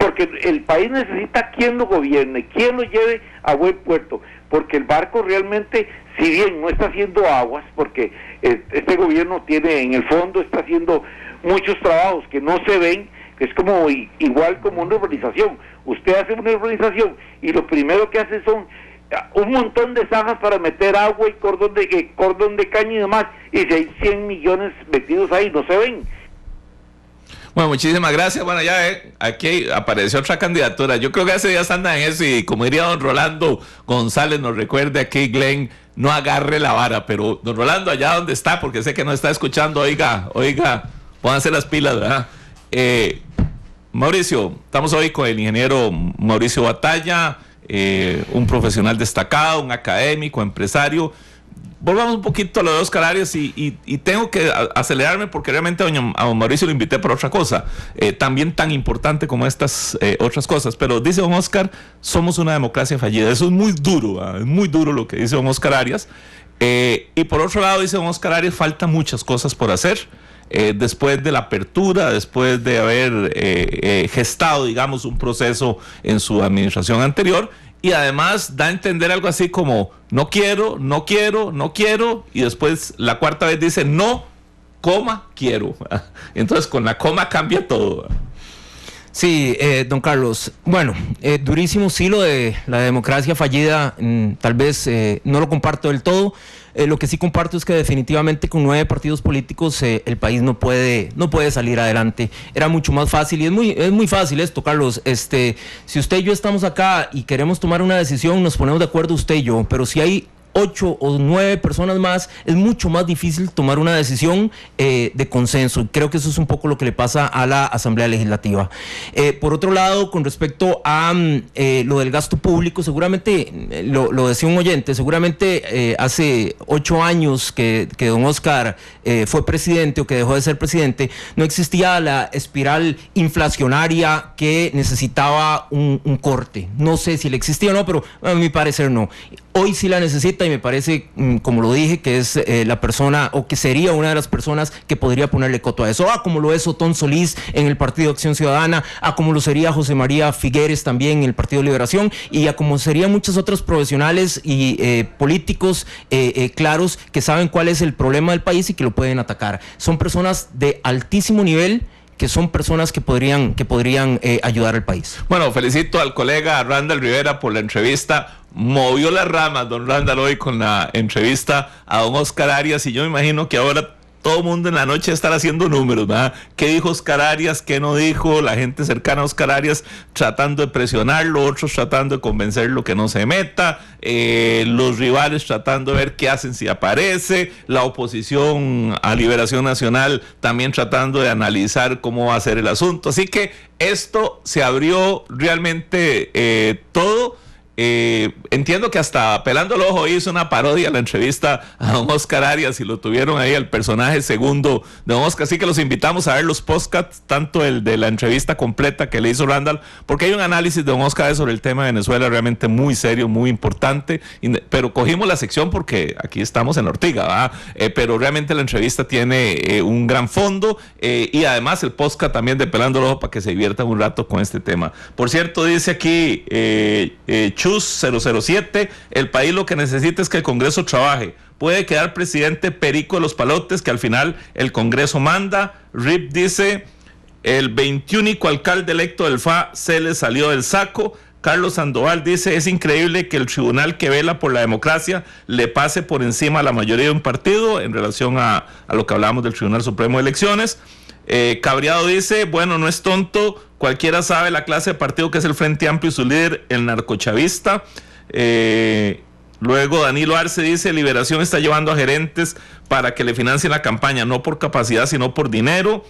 Porque el país necesita quien lo gobierne, quien lo lleve a buen puerto, porque el barco realmente, si bien no está haciendo aguas, porque este gobierno tiene, en el fondo, está haciendo muchos trabajos que no se ven, que es como igual como una urbanización. Usted hace una urbanización y lo primero que hace son un montón de zanjas para meter agua y cordón de caña y demás, y si hay 100 millones metidos ahí, no se ven. Bueno, muchísimas gracias. Bueno, ya aquí apareció otra candidatura. Yo creo que hace días anda en eso, y como diría don Rolando González, nos recuerde aquí, Glenn, no agarre la vara. Pero don Rolando, allá donde está, porque sé que no está escuchando, oiga, pónganse las pilas, ¿verdad? Mauricio, estamos hoy con el ingeniero Mauricio Batalla, un profesional destacado, un académico, empresario. Volvamos un poquito a lo de Óscar Arias, y tengo que acelerarme porque realmente a don Mauricio lo invité por otra cosa, también tan importante como estas otras cosas. Pero dice don Óscar, somos una democracia fallida. Eso es muy duro, es muy duro lo que dice don Óscar Arias. Y por otro lado, dice don Óscar Arias, faltan muchas cosas por hacer. Después de la apertura, después de haber gestado, digamos, un proceso en su administración anterior. Y además da a entender algo así como no quiero, y después la cuarta vez dice no, quiero. Entonces con la coma cambia todo. Sí, don Carlos, bueno, durísimo sí lo de la democracia fallida, tal vez no lo comparto del todo. Lo que sí comparto es que definitivamente con 9 partidos políticos el país no puede salir adelante. Era mucho más fácil, y es muy fácil esto, Carlos. Si usted y yo estamos acá y queremos tomar una decisión, nos ponemos de acuerdo usted y yo, pero si hay 8 o 9 personas más, es mucho más difícil tomar una decisión de consenso. Creo que eso es un poco lo que le pasa a la Asamblea Legislativa. Por otro lado, con respecto a lo del gasto público, seguramente, lo decía un oyente, seguramente hace 8 años que don Óscar fue presidente, o que dejó de ser presidente, no existía la espiral inflacionaria que necesitaba un corte. No sé si le existía o no, pero a mi parecer no. Hoy sí la necesita, y me parece, como lo dije, que es la persona, o que sería una de las personas que podría ponerle coto a eso. Como lo es Otón Solís en el Partido Acción Ciudadana, como lo sería José María Figueres también en el Partido Liberación, y como serían muchos otros profesionales y políticos claros, que saben cuál es el problema del país y que lo pueden atacar. Son personas de altísimo nivel, que son personas que podrían ayudar al país. Bueno, felicito al colega Randall Rivera por la entrevista. Movió las ramas don Randall hoy con la entrevista a don Óscar Arias, y yo me imagino que ahora todo el mundo en la noche estará haciendo números, ¿verdad? ¿Qué dijo Óscar Arias? ¿Qué no dijo? La gente cercana a Óscar Arias tratando de presionarlo, otros tratando de convencerlo que no se meta, los rivales tratando de ver qué hacen si aparece, la oposición a Liberación Nacional también tratando de analizar cómo va a ser el asunto. Así que esto se abrió realmente todo. Entiendo que hasta Pelando el Ojo hizo una parodia a la entrevista a don Óscar Arias, y lo tuvieron ahí al personaje segundo de don Óscar. Así que los invitamos a ver los podcasts, tanto el de la entrevista completa que le hizo Randall, porque hay un análisis de don Óscar sobre el tema de Venezuela realmente muy serio, muy importante, pero cogimos la sección porque aquí estamos en Ortiga, ¿verdad? Pero realmente la entrevista tiene un gran fondo, y además el podcast también de Pelando el Ojo, para que se diviertan un rato con este tema. Por cierto, dice aquí Chus 007, el país lo que necesita es que el Congreso trabaje. Puede quedar presidente Perico de los Palotes, que al final el Congreso manda. Rip dice, el 21 alcalde electo del FA se le salió del saco. Carlos Sandoval dice, es increíble que el tribunal que vela por la democracia le pase por encima a la mayoría de un partido, en relación a lo que hablábamos del Tribunal Supremo de Elecciones. Cabreado dice, bueno, no es tonto, cualquiera sabe la clase de partido que es el Frente Amplio y su líder, el narcochavista. Luego Danilo Arce dice, Liberación está llevando a gerentes para que le financien la campaña, no por capacidad, sino por dinero.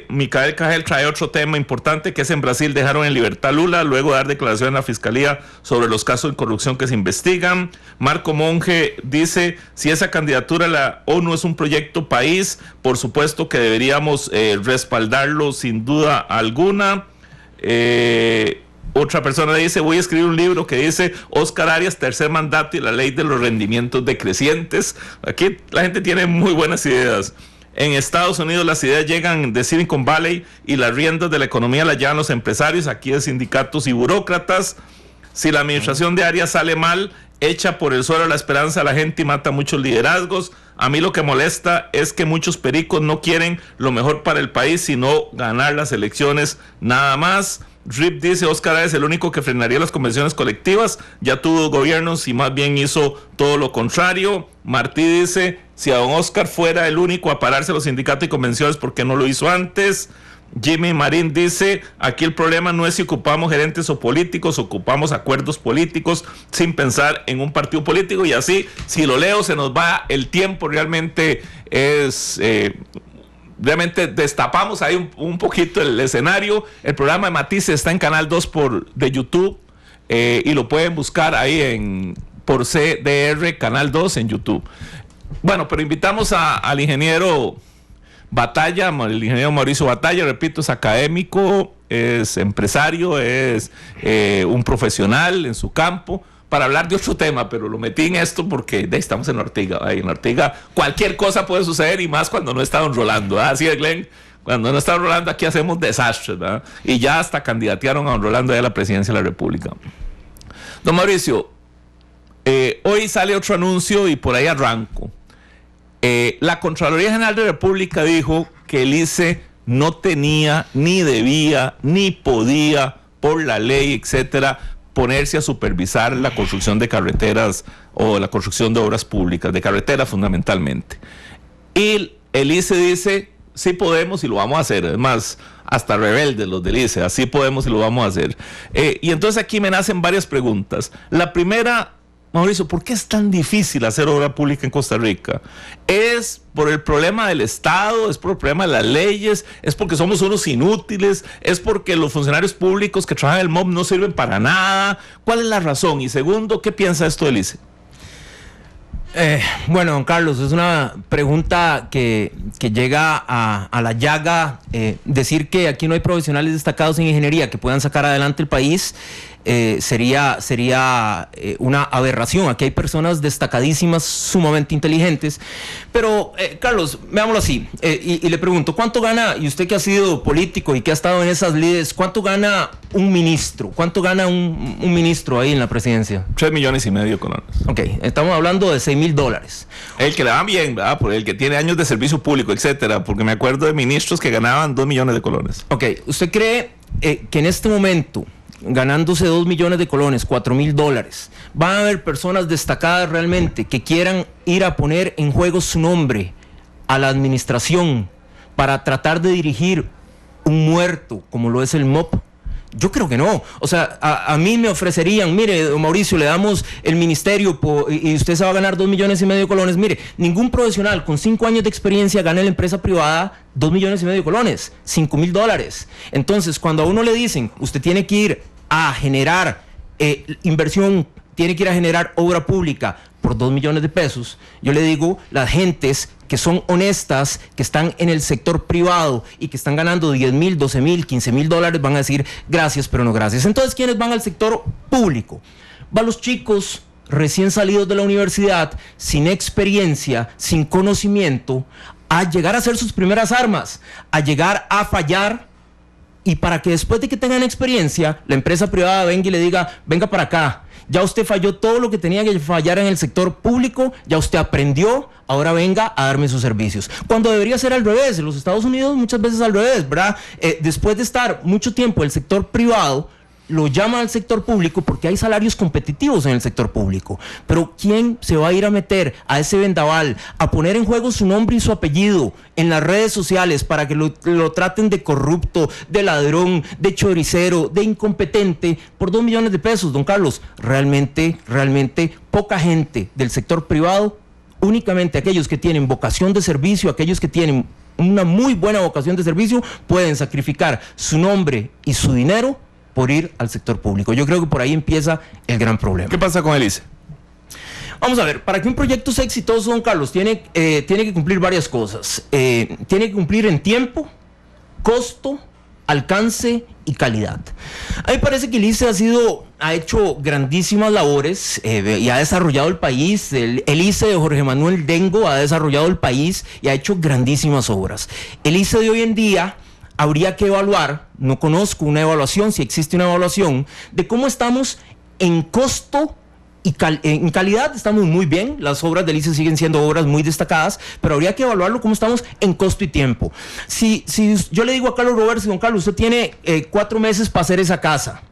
Micael Cajel trae otro tema importante, que es en Brasil dejaron en libertad Lula luego de dar declaración en la fiscalía sobre los casos de corrupción que se investigan. Marco Monge dice, si esa candidatura a la ONU es un proyecto país, por supuesto que deberíamos respaldarlo sin duda alguna. Otra persona dice, voy a escribir un libro que dice Oscar Arias, tercer mandato y la ley de los rendimientos decrecientes. Aquí la gente tiene muy buenas ideas. En Estados Unidos las ideas llegan de Silicon Valley y las riendas de la economía las llevan los empresarios, aquí de sindicatos y burócratas. Si la administración de Arias sale mal, echa por el suelo la esperanza a la gente y mata muchos liderazgos. A mí lo que molesta es que muchos pericos no quieren lo mejor para el país, sino ganar las elecciones nada más. Rip dice, Oscar Arias es el único que frenaría las convenciones colectivas, ya tuvo gobiernos y más bien hizo todo lo contrario. Martí dice, si a don Oscar fuera el único a pararse los sindicatos y convenciones, ¿por qué no lo hizo antes? Jimmy Marín dice, aquí el problema no es si ocupamos gerentes o políticos, ocupamos acuerdos políticos sin pensar en un partido político, y así, si lo leo, se nos va el tiempo. Realmente realmente destapamos ahí un poquito el escenario. El programa de Matices está en Canal 2 de YouTube, y lo pueden buscar ahí por CDR Canal 2 en YouTube. Bueno, pero invitamos al ingeniero Batalla, el ingeniero Mauricio Batalla. Repito, es académico, es empresario, es un profesional en su campo, para hablar de otro tema, pero lo metí en esto porque estamos en Ortiga. En Ortiga cualquier cosa puede suceder, y más cuando no está don Rolando. Así es, Glenn, cuando no está don Rolando aquí hacemos desastres, ¿verdad? Y ya hasta candidatearon a don Rolando a la presidencia de la República. Don Mauricio, hoy sale otro anuncio y por ahí arranco. La Contraloría General de la República dijo que el ICE no tenía, ni debía, ni podía, por la ley, etcétera, ponerse a supervisar la construcción de carreteras o la construcción de obras públicas, de carreteras fundamentalmente. Y el ICE dice, sí podemos y lo vamos a hacer. Es más, hasta rebeldes los del ICE, así podemos y lo vamos a hacer. Y entonces aquí me nacen varias preguntas. La primera, Mauricio, ¿por qué es tan difícil hacer obra pública en Costa Rica? ¿Es por el problema del Estado? ¿Es por el problema de las leyes? ¿Es porque somos unos inútiles? ¿Es porque los funcionarios públicos que trabajan en el MOB no sirven para nada? ¿Cuál es la razón? Y segundo, ¿qué piensa esto del ICE? Bueno, don Carlos, es una pregunta que llega a la llaga. Decir que aquí no hay profesionales destacados en ingeniería que puedan sacar adelante el país sería una aberración. Aquí hay personas destacadísimas, sumamente inteligentes. Pero, Carlos, veámoslo así, y le pregunto, ¿cuánto gana, y usted que ha sido político y que ha estado en esas lides, cuánto gana un ministro? ¿Cuánto gana un ministro ahí en la presidencia? 3,5 millones de colones. Ok, estamos hablando de $6,000. El que le va bien, ¿verdad? Por el que tiene años de servicio público, etcétera, porque me acuerdo de ministros que ganaban 2 millones de colones. Ok, ¿usted cree que en este momento, ganándose 2 millones de colones, $4,000, van a haber personas destacadas realmente que quieran ir a poner en juego su nombre a la administración para tratar de dirigir un muerto como lo es el MOP? Yo creo que no. O sea, a mí me ofrecerían, mire, don Mauricio, le damos el ministerio y usted se va a ganar 2,5 millones de colones. Mire, ningún profesional con 5 años de experiencia gana en la empresa privada 2,5 millones de colones, $5,000. Entonces, cuando a uno le dicen, usted tiene que ir a generar inversión, tiene que ir a generar obra pública por 2 millones de pesos, yo le digo, las gentes que son honestas, que están en el sector privado y que están ganando 10,000, 12,000, 15,000 dólares, van a decir gracias, pero no gracias. Entonces, ¿quiénes van al sector público? Van los chicos recién salidos de la universidad, sin experiencia, sin conocimiento, a llegar a hacer sus primeras armas, a llegar a fallar, y para que después de que tengan experiencia, la empresa privada venga y le diga, venga para acá, ya usted falló todo lo que tenía que fallar en el sector público, ya usted aprendió, ahora venga a darme sus servicios. Cuando debería ser al revés. En los Estados Unidos muchas veces al revés, ¿verdad? Después de estar mucho tiempo en el sector privado, lo llaman al sector público porque hay salarios competitivos en el sector público. Pero ¿quién se va a ir a meter a ese vendaval, a poner en juego su nombre y su apellido en las redes sociales para que lo traten de corrupto, de ladrón, de choricero, de incompetente por 2 millones de pesos, don Carlos? Realmente poca gente del sector privado, únicamente aquellos que tienen vocación de servicio, aquellos que tienen una muy buena vocación de servicio, pueden sacrificar su nombre y su dinero por ir al sector público. Yo creo que por ahí empieza el gran problema. ¿Qué pasa con el ICE? Vamos a ver, para que un proyecto sea exitoso, don Carlos, tiene que cumplir varias cosas. Tiene que cumplir en tiempo, costo, alcance y calidad. A mí me parece que el ICE ha hecho grandísimas labores y ha desarrollado el país. El ICE de Jorge Manuel Dengo ha desarrollado el país y ha hecho grandísimas obras. El ICE de hoy en día habría que evaluar, no conozco una evaluación, si existe una evaluación, de cómo estamos en costo y en calidad. Estamos muy bien, las obras del ICE siguen siendo obras muy destacadas, pero habría que evaluarlo cómo estamos en costo y tiempo. Si yo le digo a Carlos Roberts, don Carlos, usted tiene 4 meses para hacer esa casa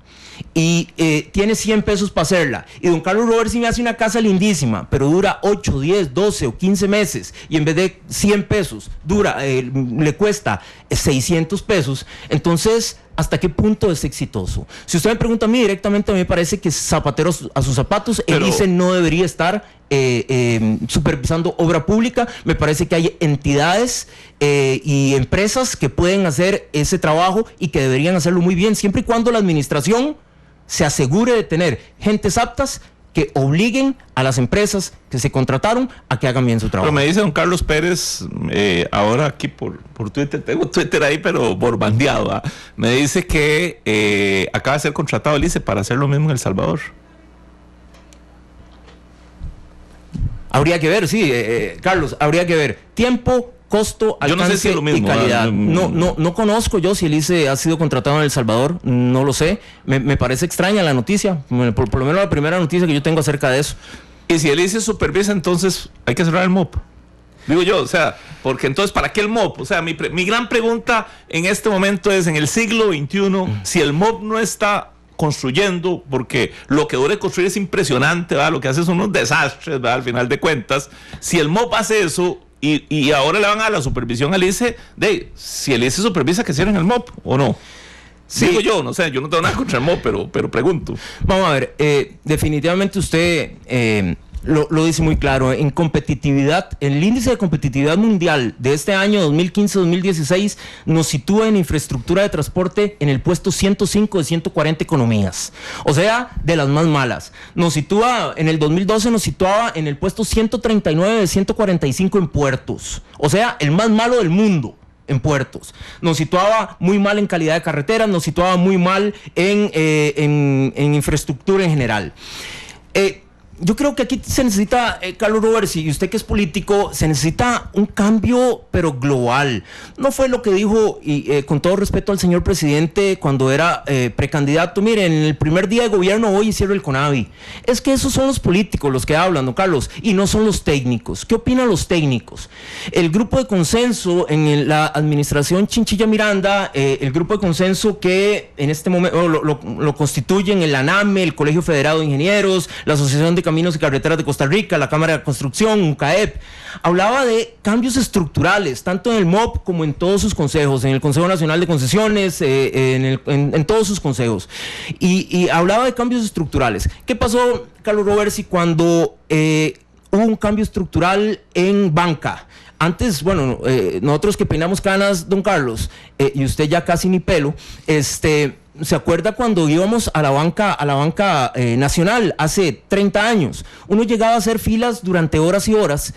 y tiene 100 pesos para hacerla, y don Carlos Roberts me hace una casa lindísima, pero dura 8, 10, 12 o 15 meses, y en vez de 100 pesos le cuesta 600 pesos, entonces ¿hasta qué punto es exitoso? Si usted me pregunta a mí directamente, a mí me parece que zapatero a sus zapatos, el ICE no debería estar supervisando obra pública. Me parece que hay entidades y empresas que pueden hacer ese trabajo y que deberían hacerlo muy bien, siempre y cuando la administración se asegure de tener gentes aptas que obliguen a las empresas que se contrataron a que hagan bien su trabajo. Pero me dice don Carlos Pérez, ahora aquí por Twitter, tengo Twitter ahí pero borbandeado, ¿eh? Me dice que acaba de ser contratado el ICE para hacer lo mismo en El Salvador. Habría que ver, sí, Carlos, habría que ver tiempo, costo, alcance y calidad. No conozco yo si el ICE ha sido contratado en El Salvador, no lo sé. Me parece extraña la noticia, por lo menos la primera noticia que yo tengo acerca de eso. Y si el ICE supervisa, entonces hay que cerrar el MOP. Digo yo, o sea, porque entonces, ¿para qué el MOP? O sea, mi gran pregunta en este momento es, en el siglo XXI, si el MOP no está construyendo, porque lo que dura construir es impresionante, ¿verdad? Lo que hace son unos desastres, ¿verdad? Al final de cuentas, si el MOP hace eso y ahora le van a dar la supervisión al ICE, si el ICE supervisa, que cierren el MOP o no. Sí. Digo yo, no sé, yo no tengo nada contra el MOP, pero pregunto. Vamos a ver, definitivamente usted lo dice muy claro. En competitividad, el índice de competitividad mundial de este año 2015-2016 nos sitúa en infraestructura de transporte en el puesto 105 de 140 economías, o sea, de las más malas. Nos sitúa, en el 2012 nos situaba en el puesto 139 de 145 en puertos, o sea, el más malo del mundo en puertos. Nos situaba muy mal en calidad de carreteras, nos situaba muy mal en infraestructura en general. Yo creo que aquí se necesita, Carlos Roberts, y usted que es político, se necesita un cambio, pero global. No fue lo que dijo, y con todo respeto al señor presidente, cuando era precandidato: miren, en el primer día de gobierno hoy cierro el CONAVI. Es que esos son los políticos los que hablan, don Carlos, y no son los técnicos. ¿Qué opinan los técnicos? El grupo de consenso en la administración Chinchilla Miranda, el grupo de consenso que en este momento lo constituyen el ANAME, el Colegio Federado de Ingenieros, la Asociación de Caminos y Carreteras de Costa Rica, la Cámara de Construcción, UNCAEP, hablaba de cambios estructurales, tanto en el MOP como en todos sus consejos, en el Consejo Nacional de Concesiones, en todos sus consejos, y hablaba de cambios estructurales. ¿Qué pasó, Carlos Roberts, cuando hubo un cambio estructural en banca? Antes, bueno, nosotros que peinamos canas, don Carlos, y usted ya casi ni pelo, ¿se acuerda cuando íbamos a la banca nacional hace 30 años? Uno llegaba a hacer filas durante horas y horas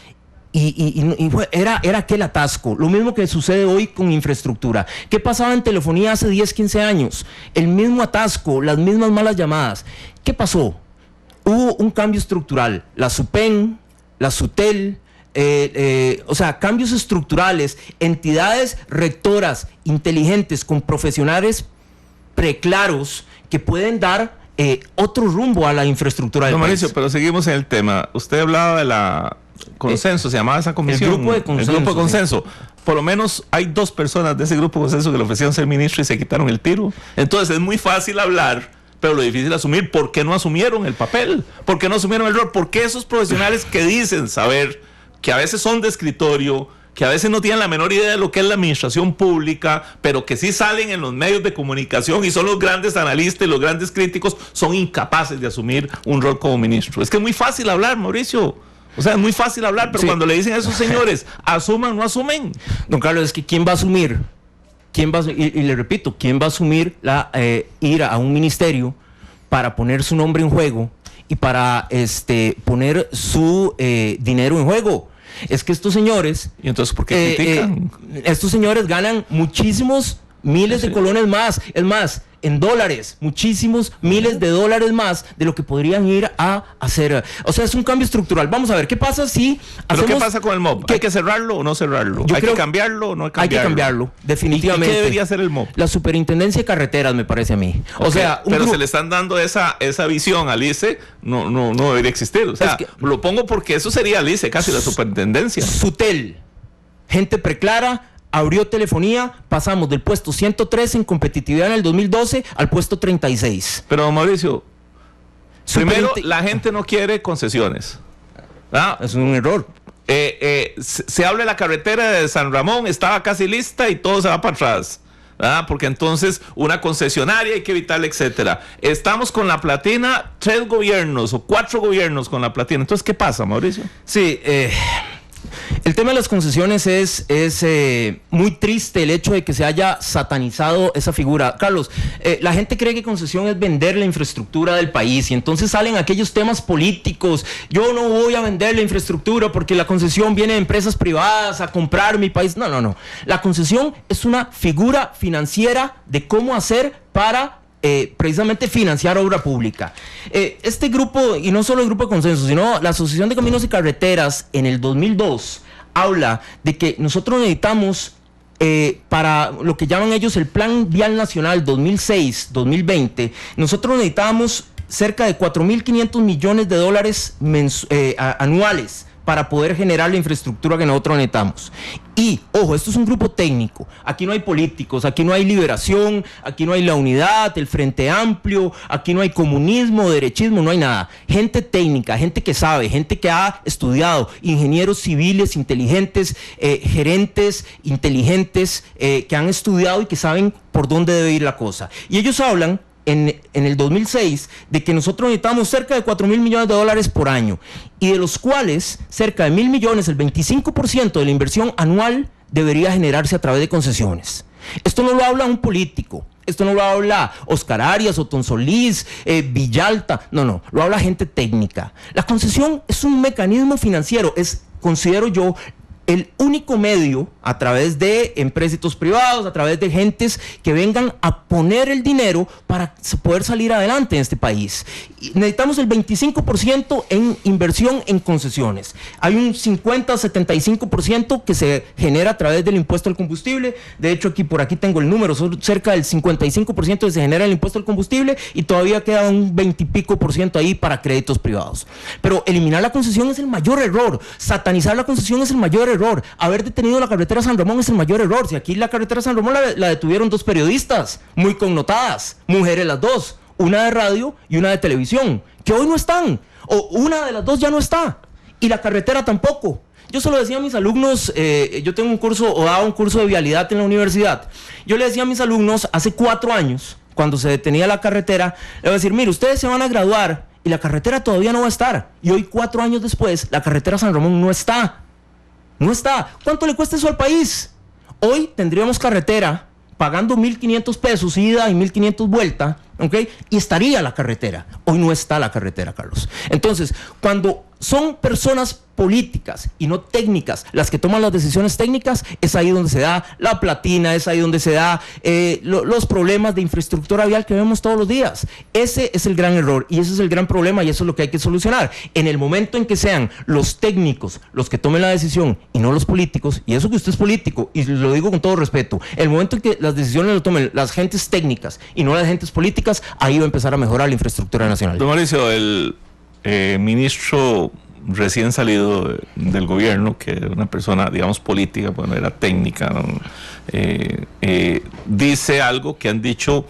y era aquel atasco. Lo mismo que sucede hoy con infraestructura. ¿Qué pasaba en telefonía hace 10, 15 años? El mismo atasco, las mismas malas llamadas. ¿Qué pasó? Hubo un cambio estructural. La SUPEN, la SUTEL, o sea, cambios estructurales, entidades rectoras inteligentes con profesionales preclaros que pueden dar otro rumbo a la infraestructura del país. Mauricio, pero seguimos en el tema. Usted hablaba de la consenso, se llamaba esa comisión. El grupo de consenso. El grupo de consenso. Sí. Por lo menos hay 2 personas de ese grupo de consenso que le ofrecieron ser ministro y se quitaron el tiro. Entonces es muy fácil hablar pero lo difícil es asumir por qué no asumieron el papel, por qué no asumieron el rol, por qué esos profesionales que dicen saber, que a veces son de escritorio, que a veces no tienen la menor idea de lo que es la administración pública, pero que sí salen en los medios de comunicación y son los grandes analistas y los grandes críticos, son incapaces de asumir un rol como ministro. Es que es muy fácil hablar, Mauricio. O sea, es muy fácil hablar, pero cuando le dicen a esos señores, asuman, no asumen. Don Carlos, es que ¿quién va a asumir? Y le repito, ¿quién va a asumir ir a un ministerio para poner su nombre en juego y para poner su dinero en juego? Es que estos señores... ¿Y entonces por qué critican? Estos señores ganan muchísimos miles de colones más. Es más, en dólares, muchísimos miles de dólares más de lo que podrían ir a hacer. O sea, es un cambio estructural. Vamos a ver, ¿qué pasa si hacemos... ¿Pero qué pasa con el MOB? ¿Hay que cerrarlo o no cerrarlo? ¿Hay que cambiarlo o no cambiarlo? Hay que cambiarlo, definitivamente. ¿Y qué debería hacer el MOB? La Superintendencia de Carreteras, me parece a mí. O sea, pero se le están dando esa visión al ICE, no debería existir. O sea, lo pongo porque eso sería el ICE, casi la superintendencia. Sutel, gente preclara, abrió telefonía, pasamos del puesto 103 en competitividad en el 2012 al puesto 36. Pero, Mauricio, primero, la gente no quiere concesiones. ¿Ah? Es un error. Se habla de la carretera de San Ramón, estaba casi lista y todo se va para atrás. Porque entonces una concesionaria hay que evitarla, etcétera. Estamos con la Platina, 3 gobiernos o 4 gobiernos con la Platina. Entonces, ¿qué pasa, Mauricio? Sí, el tema de las concesiones es muy triste el hecho de que se haya satanizado esa figura. Carlos, la gente cree que concesión es vender la infraestructura del país y entonces salen aquellos temas políticos. Yo no voy a vender la infraestructura porque la concesión viene de empresas privadas a comprar mi país. No. La concesión es una figura financiera de cómo hacer para precisamente financiar obra pública. Este grupo, y no solo el grupo de consenso, sino la Asociación de Caminos y Carreteras en el 2002 habla de que nosotros necesitamos para lo que llaman ellos el Plan Vial Nacional 2006-2020, nosotros necesitamos cerca de 4.500 millones de dólares anuales para poder generar la infraestructura que nosotros necesitamos. Y, ojo, esto es un grupo técnico, aquí no hay políticos, aquí no hay Liberación, aquí no hay la Unidad, el Frente Amplio, aquí no hay comunismo, derechismo, no hay nada. Gente técnica, gente que sabe, gente que ha estudiado, ingenieros civiles inteligentes, gerentes inteligentes, que han estudiado y que saben por dónde debe ir la cosa. Y ellos hablan en el 2006 de que nosotros necesitamos cerca de 4.000 millones de dólares por año y de los cuales cerca de 1.000 millones, el 25% de la inversión anual debería generarse a través de concesiones. Esto no lo habla un político, esto no lo habla Oscar Arias, Otón Solís, Villalta, no, lo habla gente técnica. La concesión es un mecanismo financiero, considero yo, el único medio a través de empréstitos privados, a través de gentes que vengan a poner el dinero para poder salir adelante en este país. Y necesitamos el 25% en inversión en concesiones. Hay un 50-75% que se genera a través del impuesto al combustible. De hecho, por aquí tengo el número, son cerca del 55% que se genera el impuesto al combustible y todavía queda un 20 y pico % ahí para créditos privados. Pero eliminar la concesión es el mayor error. Satanizar la concesión es el mayor error. Haber detenido la carretera San Ramón es el mayor error. Si aquí la carretera San Ramón la detuvieron 2 periodistas muy connotadas, mujeres las 2, una de radio y una de televisión, que hoy no están, o una de las 2 ya no está, y la carretera tampoco. Yo se lo decía a mis alumnos, yo tengo un curso, o daba un curso de vialidad en la universidad. Yo le decía a mis alumnos hace 4 años, cuando se detenía la carretera, le voy a decir, mire, ustedes se van a graduar y la carretera todavía no va a estar. Y hoy, 4 años después, la carretera San Ramón no está. No está. ¿Cuánto le cuesta eso al país? Hoy tendríamos carretera pagando 1.500 pesos ida y 1.500 vuelta, ¿ok? Y estaría la carretera. Hoy no está la carretera, Carlos. Entonces, cuando son personas políticas y no técnicas las que toman las decisiones técnicas, es ahí donde se da la platina, es ahí donde se da los problemas de infraestructura vial que vemos todos los días. Ese es el gran error y ese es el gran problema y eso es lo que hay que solucionar. En el momento en que sean los técnicos los que tomen la decisión y no los políticos, y eso que usted es político, y lo digo con todo respeto, el momento en que las decisiones lo tomen las gentes técnicas y no las gentes políticas, ahí va a empezar a mejorar la infraestructura nacional. Don Mauricio, el ministro recién salido del gobierno, que era una persona, digamos, política, bueno, era técnica, ¿no? Dice algo que han dicho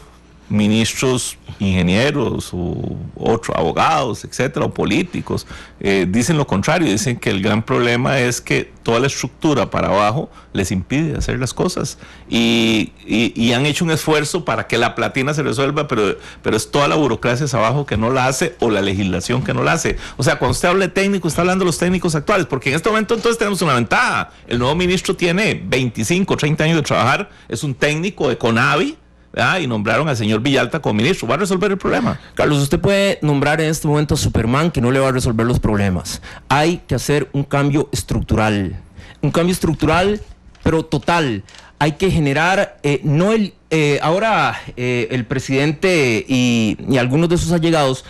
ministros, ingenieros o otros abogados, etcétera, o políticos, dicen lo contrario, dicen que el gran problema es que toda la estructura para abajo les impide hacer las cosas y han hecho un esfuerzo para que la platina se resuelva, pero es toda la burocracia hacia abajo que no la hace, o la legislación que no la hace. O sea, cuando usted habla de técnico, está hablando de los técnicos actuales, porque en este momento entonces tenemos una ventaja. El nuevo ministro tiene 25, 30 años de trabajar, es un técnico de CONAVI, y nombraron al señor Villalta como ministro. ¿Va a resolver el problema? Carlos, usted puede nombrar en este momento a Superman, que no le va a resolver los problemas. Hay que hacer un cambio estructural, pero total. Hay que generar, ahora el presidente y algunos de sus allegados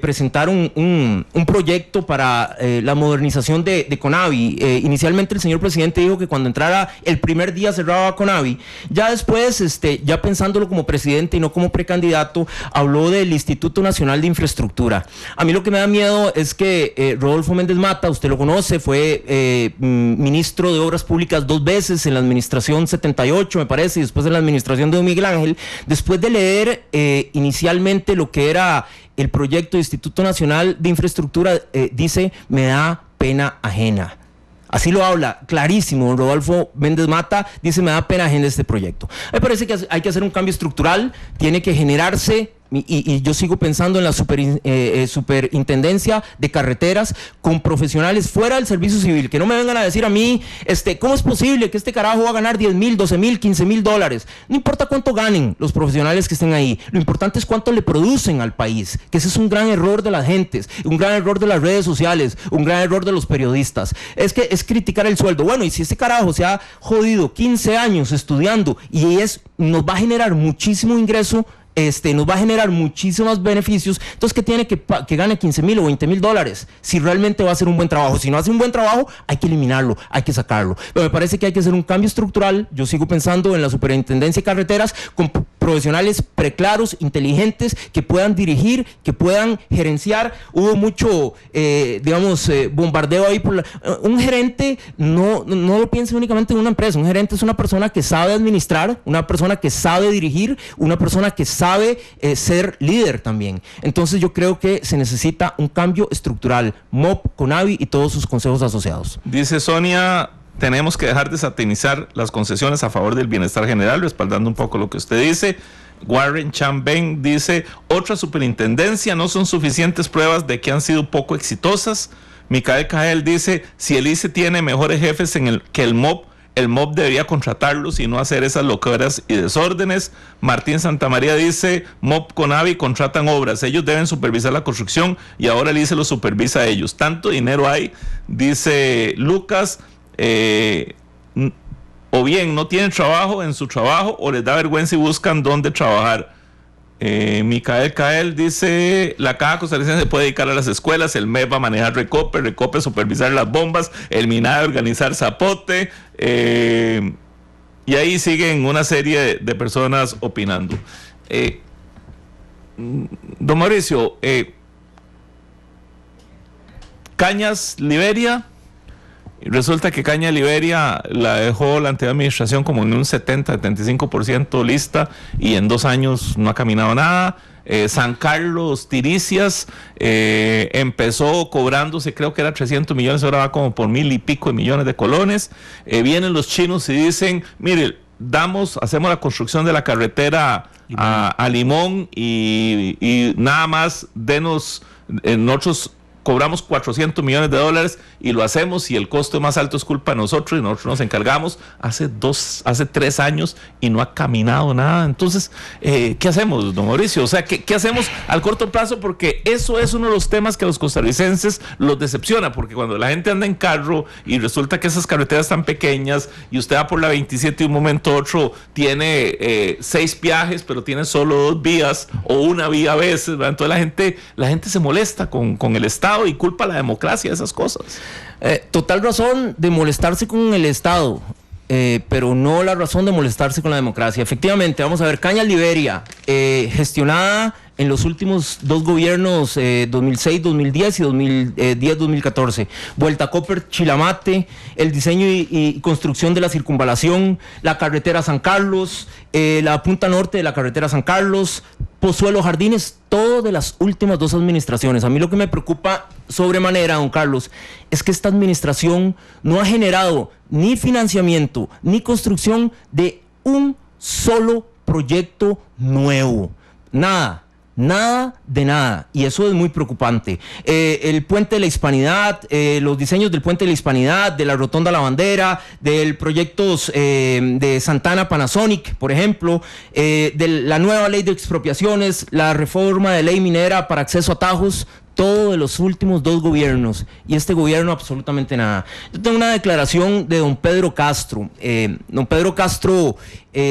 presentaron un proyecto para la modernización de CONAVI. Inicialmente el señor presidente dijo que cuando entrara el primer día cerraba CONAVI. Ya después, ya pensándolo como presidente y no como precandidato, habló del Instituto Nacional de Infraestructura. A mí lo que me da miedo es que Rodolfo Méndez Mata, usted lo conoce, fue ministro de Obras Públicas 2 veces en la administración 78, me parece, y después en la administración de don Miguel Ángel. Después de leer inicialmente lo que era el proyecto de Instituto Nacional de Infraestructura, dice, me da pena ajena. Así lo habla, clarísimo, Rodolfo Méndez Mata dice, me da pena ajena este proyecto. Me parece que hay que hacer un cambio estructural, tiene que generarse, y yo sigo pensando en la superintendencia de carreteras con profesionales fuera del servicio civil, que no me vengan a decir a mí, ¿cómo es posible que este carajo va a ganar 10,000, 12,000, 15,000 dólares? No importa cuánto ganen los profesionales que estén ahí, lo importante es cuánto le producen al país, que ese es un gran error de las gentes, un gran error de las redes sociales, un gran error de los periodistas, es criticar el sueldo. Bueno, y si este carajo se ha jodido 15 años estudiando y nos va a generar muchísimo ingreso, nos va a generar muchísimos beneficios, entonces que tiene que gane 15,000 o 20,000 dólares si realmente va a hacer un buen trabajo. Si no hace un buen trabajo, hay que eliminarlo, hay que sacarlo. Pero me parece que hay que hacer un cambio estructural. Yo sigo pensando en la superintendencia de carreteras con profesionales preclaros, inteligentes, que puedan dirigir, que puedan gerenciar. Hubo mucho, bombardeo ahí un gerente no lo piense únicamente en una empresa. Un gerente es una persona que sabe administrar, una persona que sabe dirigir, una persona que sabe ser líder también. Entonces yo creo que se necesita un cambio estructural. MOP, CONAVI y todos sus consejos asociados. Dice Sonia, tenemos que dejar de satanizar las concesiones a favor del bienestar general, respaldando un poco lo que usted dice. Warren Chambeng dice, otra superintendencia, no son suficientes pruebas de que han sido poco exitosas. Micael Cajel dice, si el ICE tiene mejores jefes que el MOP debería contratarlos y no hacer esas locuras y desórdenes. Martín Santamaría dice, MOP, CONAVI contratan obras, ellos deben supervisar la construcción y ahora el ICE lo supervisa a ellos. Tanto dinero hay, dice Lucas, o bien no tienen trabajo en su trabajo o les da vergüenza y buscan dónde trabajar. Micael Cael dice, la Caja Costarricense puede dedicar a las escuelas, el MEP va a manejar Recope supervisar las bombas, el MINADE organizar Zapote, y ahí siguen una serie de personas opinando. Don Mauricio, Cañas Liberia, resulta que Caña Liberia la dejó la anterior administración como en un 70-75% lista y en 2 años no ha caminado nada. San Carlos Tiricias empezó cobrándose, creo que era 300 millones, ahora va como por 1,000 y pico de millones de colones. Vienen los chinos y dicen, mire, hacemos la construcción de la carretera a Limón y nada más denos, nosotros cobramos 400 millones de dólares y lo hacemos, y el costo más alto es culpa de nosotros y nosotros nos encargamos hace 3 años y no ha caminado nada. Entonces, ¿qué hacemos, don Mauricio? O sea, ¿qué hacemos al corto plazo? Porque eso es uno de los temas que a los costarricenses los decepciona, porque cuando la gente anda en carro y resulta que esas carreteras están pequeñas y usted va por la 27 y un momento a otro tiene 6 viajes, pero tiene solo 2 vías o una vía a veces, ¿verdad? Entonces la gente se molesta con el Estado y culpa a la democracia de esas cosas. Total razón de molestarse con el Estado, pero no la razón de molestarse con la democracia. Efectivamente, vamos a ver, Cañas Liberia, gestionada en los últimos 2 gobiernos, 2006-2010 y 2010-2014. Vuelta Copper Chilamate, el diseño y construcción de la circunvalación, la carretera San Carlos, la punta norte de la carretera San Carlos, Pozuelo Jardines, todo de las últimas 2 administraciones. A mí lo que me preocupa sobremanera, don Carlos, es que esta administración no ha generado ni financiamiento ni construcción de un solo proyecto nuevo. Nada de nada, y eso es muy preocupante. El Puente de la Hispanidad, los diseños del Puente de la Hispanidad, de la Rotonda La Bandera, del proyectos de Santana Panasonic, por ejemplo, de la nueva ley de expropiaciones, la reforma de ley minera para acceso a atajos, todo de los últimos 2 gobiernos, y este gobierno absolutamente nada. Yo tengo una declaración de don Pedro Castro. Don Pedro Castro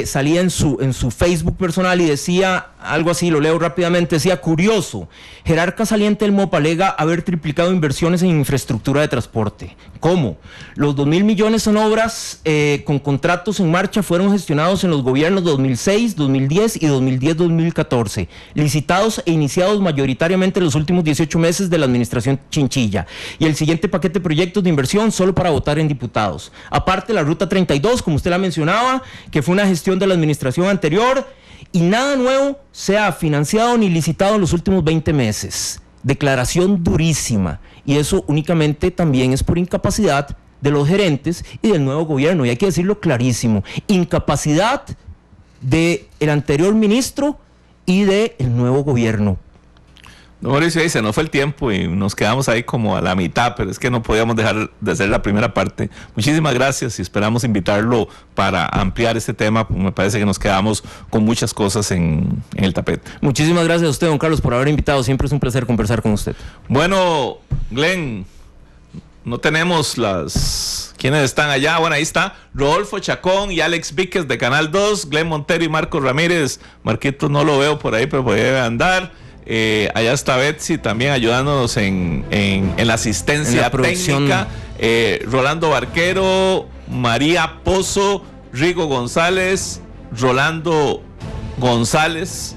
salía en su Facebook personal y decía algo así, lo leo rápidamente, decía: curioso, jerarca saliente del MOP alega haber triplicado inversiones en infraestructura de transporte. ¿Cómo? Los 2.000 millones en obras con contratos en marcha fueron gestionados en los gobiernos 2006, 2010 y 2010-2014, licitados e iniciados mayoritariamente en los últimos 18 meses de la administración Chinchilla, y el siguiente paquete de proyectos de inversión solo para votar en diputados. Aparte, la Ruta 32, como usted la mencionaba, que fue una gestión de la administración anterior, y nada nuevo se ha financiado ni licitado en los últimos 20 meses. Declaración durísima, y eso únicamente también es por incapacidad de los gerentes y del nuevo gobierno, y hay que decirlo clarísimo: incapacidad del anterior ministro y del nuevo gobierno. Don Mauricio, ahí se nos fue el tiempo y nos quedamos ahí como a la mitad, pero es que no podíamos dejar de hacer la primera parte. Muchísimas gracias y esperamos invitarlo para ampliar este tema. Me parece que nos quedamos con muchas cosas en el tapete. Muchísimas gracias a usted, don Carlos, por haber invitado. Siempre es un placer conversar con usted. Bueno, Glenn, no tenemos ¿quiénes están allá? Bueno, ahí está Rodolfo Chacón y Alex Víquez de Canal 2, Glenn Montero y Marcos Ramírez. Marquitos no lo veo por ahí, pero debe andar. Allá está Betsy también ayudándonos en la asistencia técnica. Rolando Barquero, María Pozo, Rigo González, Rolando González,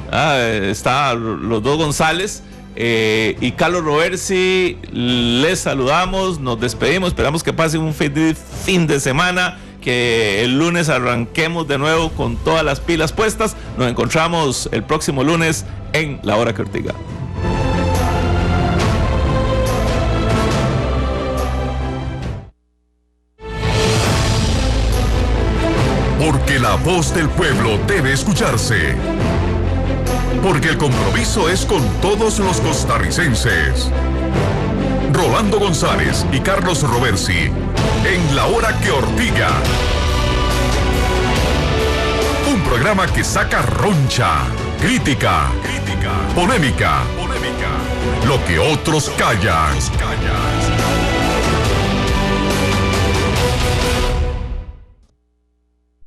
está los 2 González, y Carlos Roversi. Les saludamos, nos despedimos, esperamos que pasen un fin de semana, que el lunes arranquemos de nuevo con todas las pilas puestas. Nos encontramos el próximo lunes en La Hora que Ortiga. Porque la voz del pueblo debe escucharse. Porque el compromiso es con todos los costarricenses. Rolando González y Carlos Roversi en La Hora que Ortiga. Un programa que saca roncha, crítica, polémica, lo que otros callan.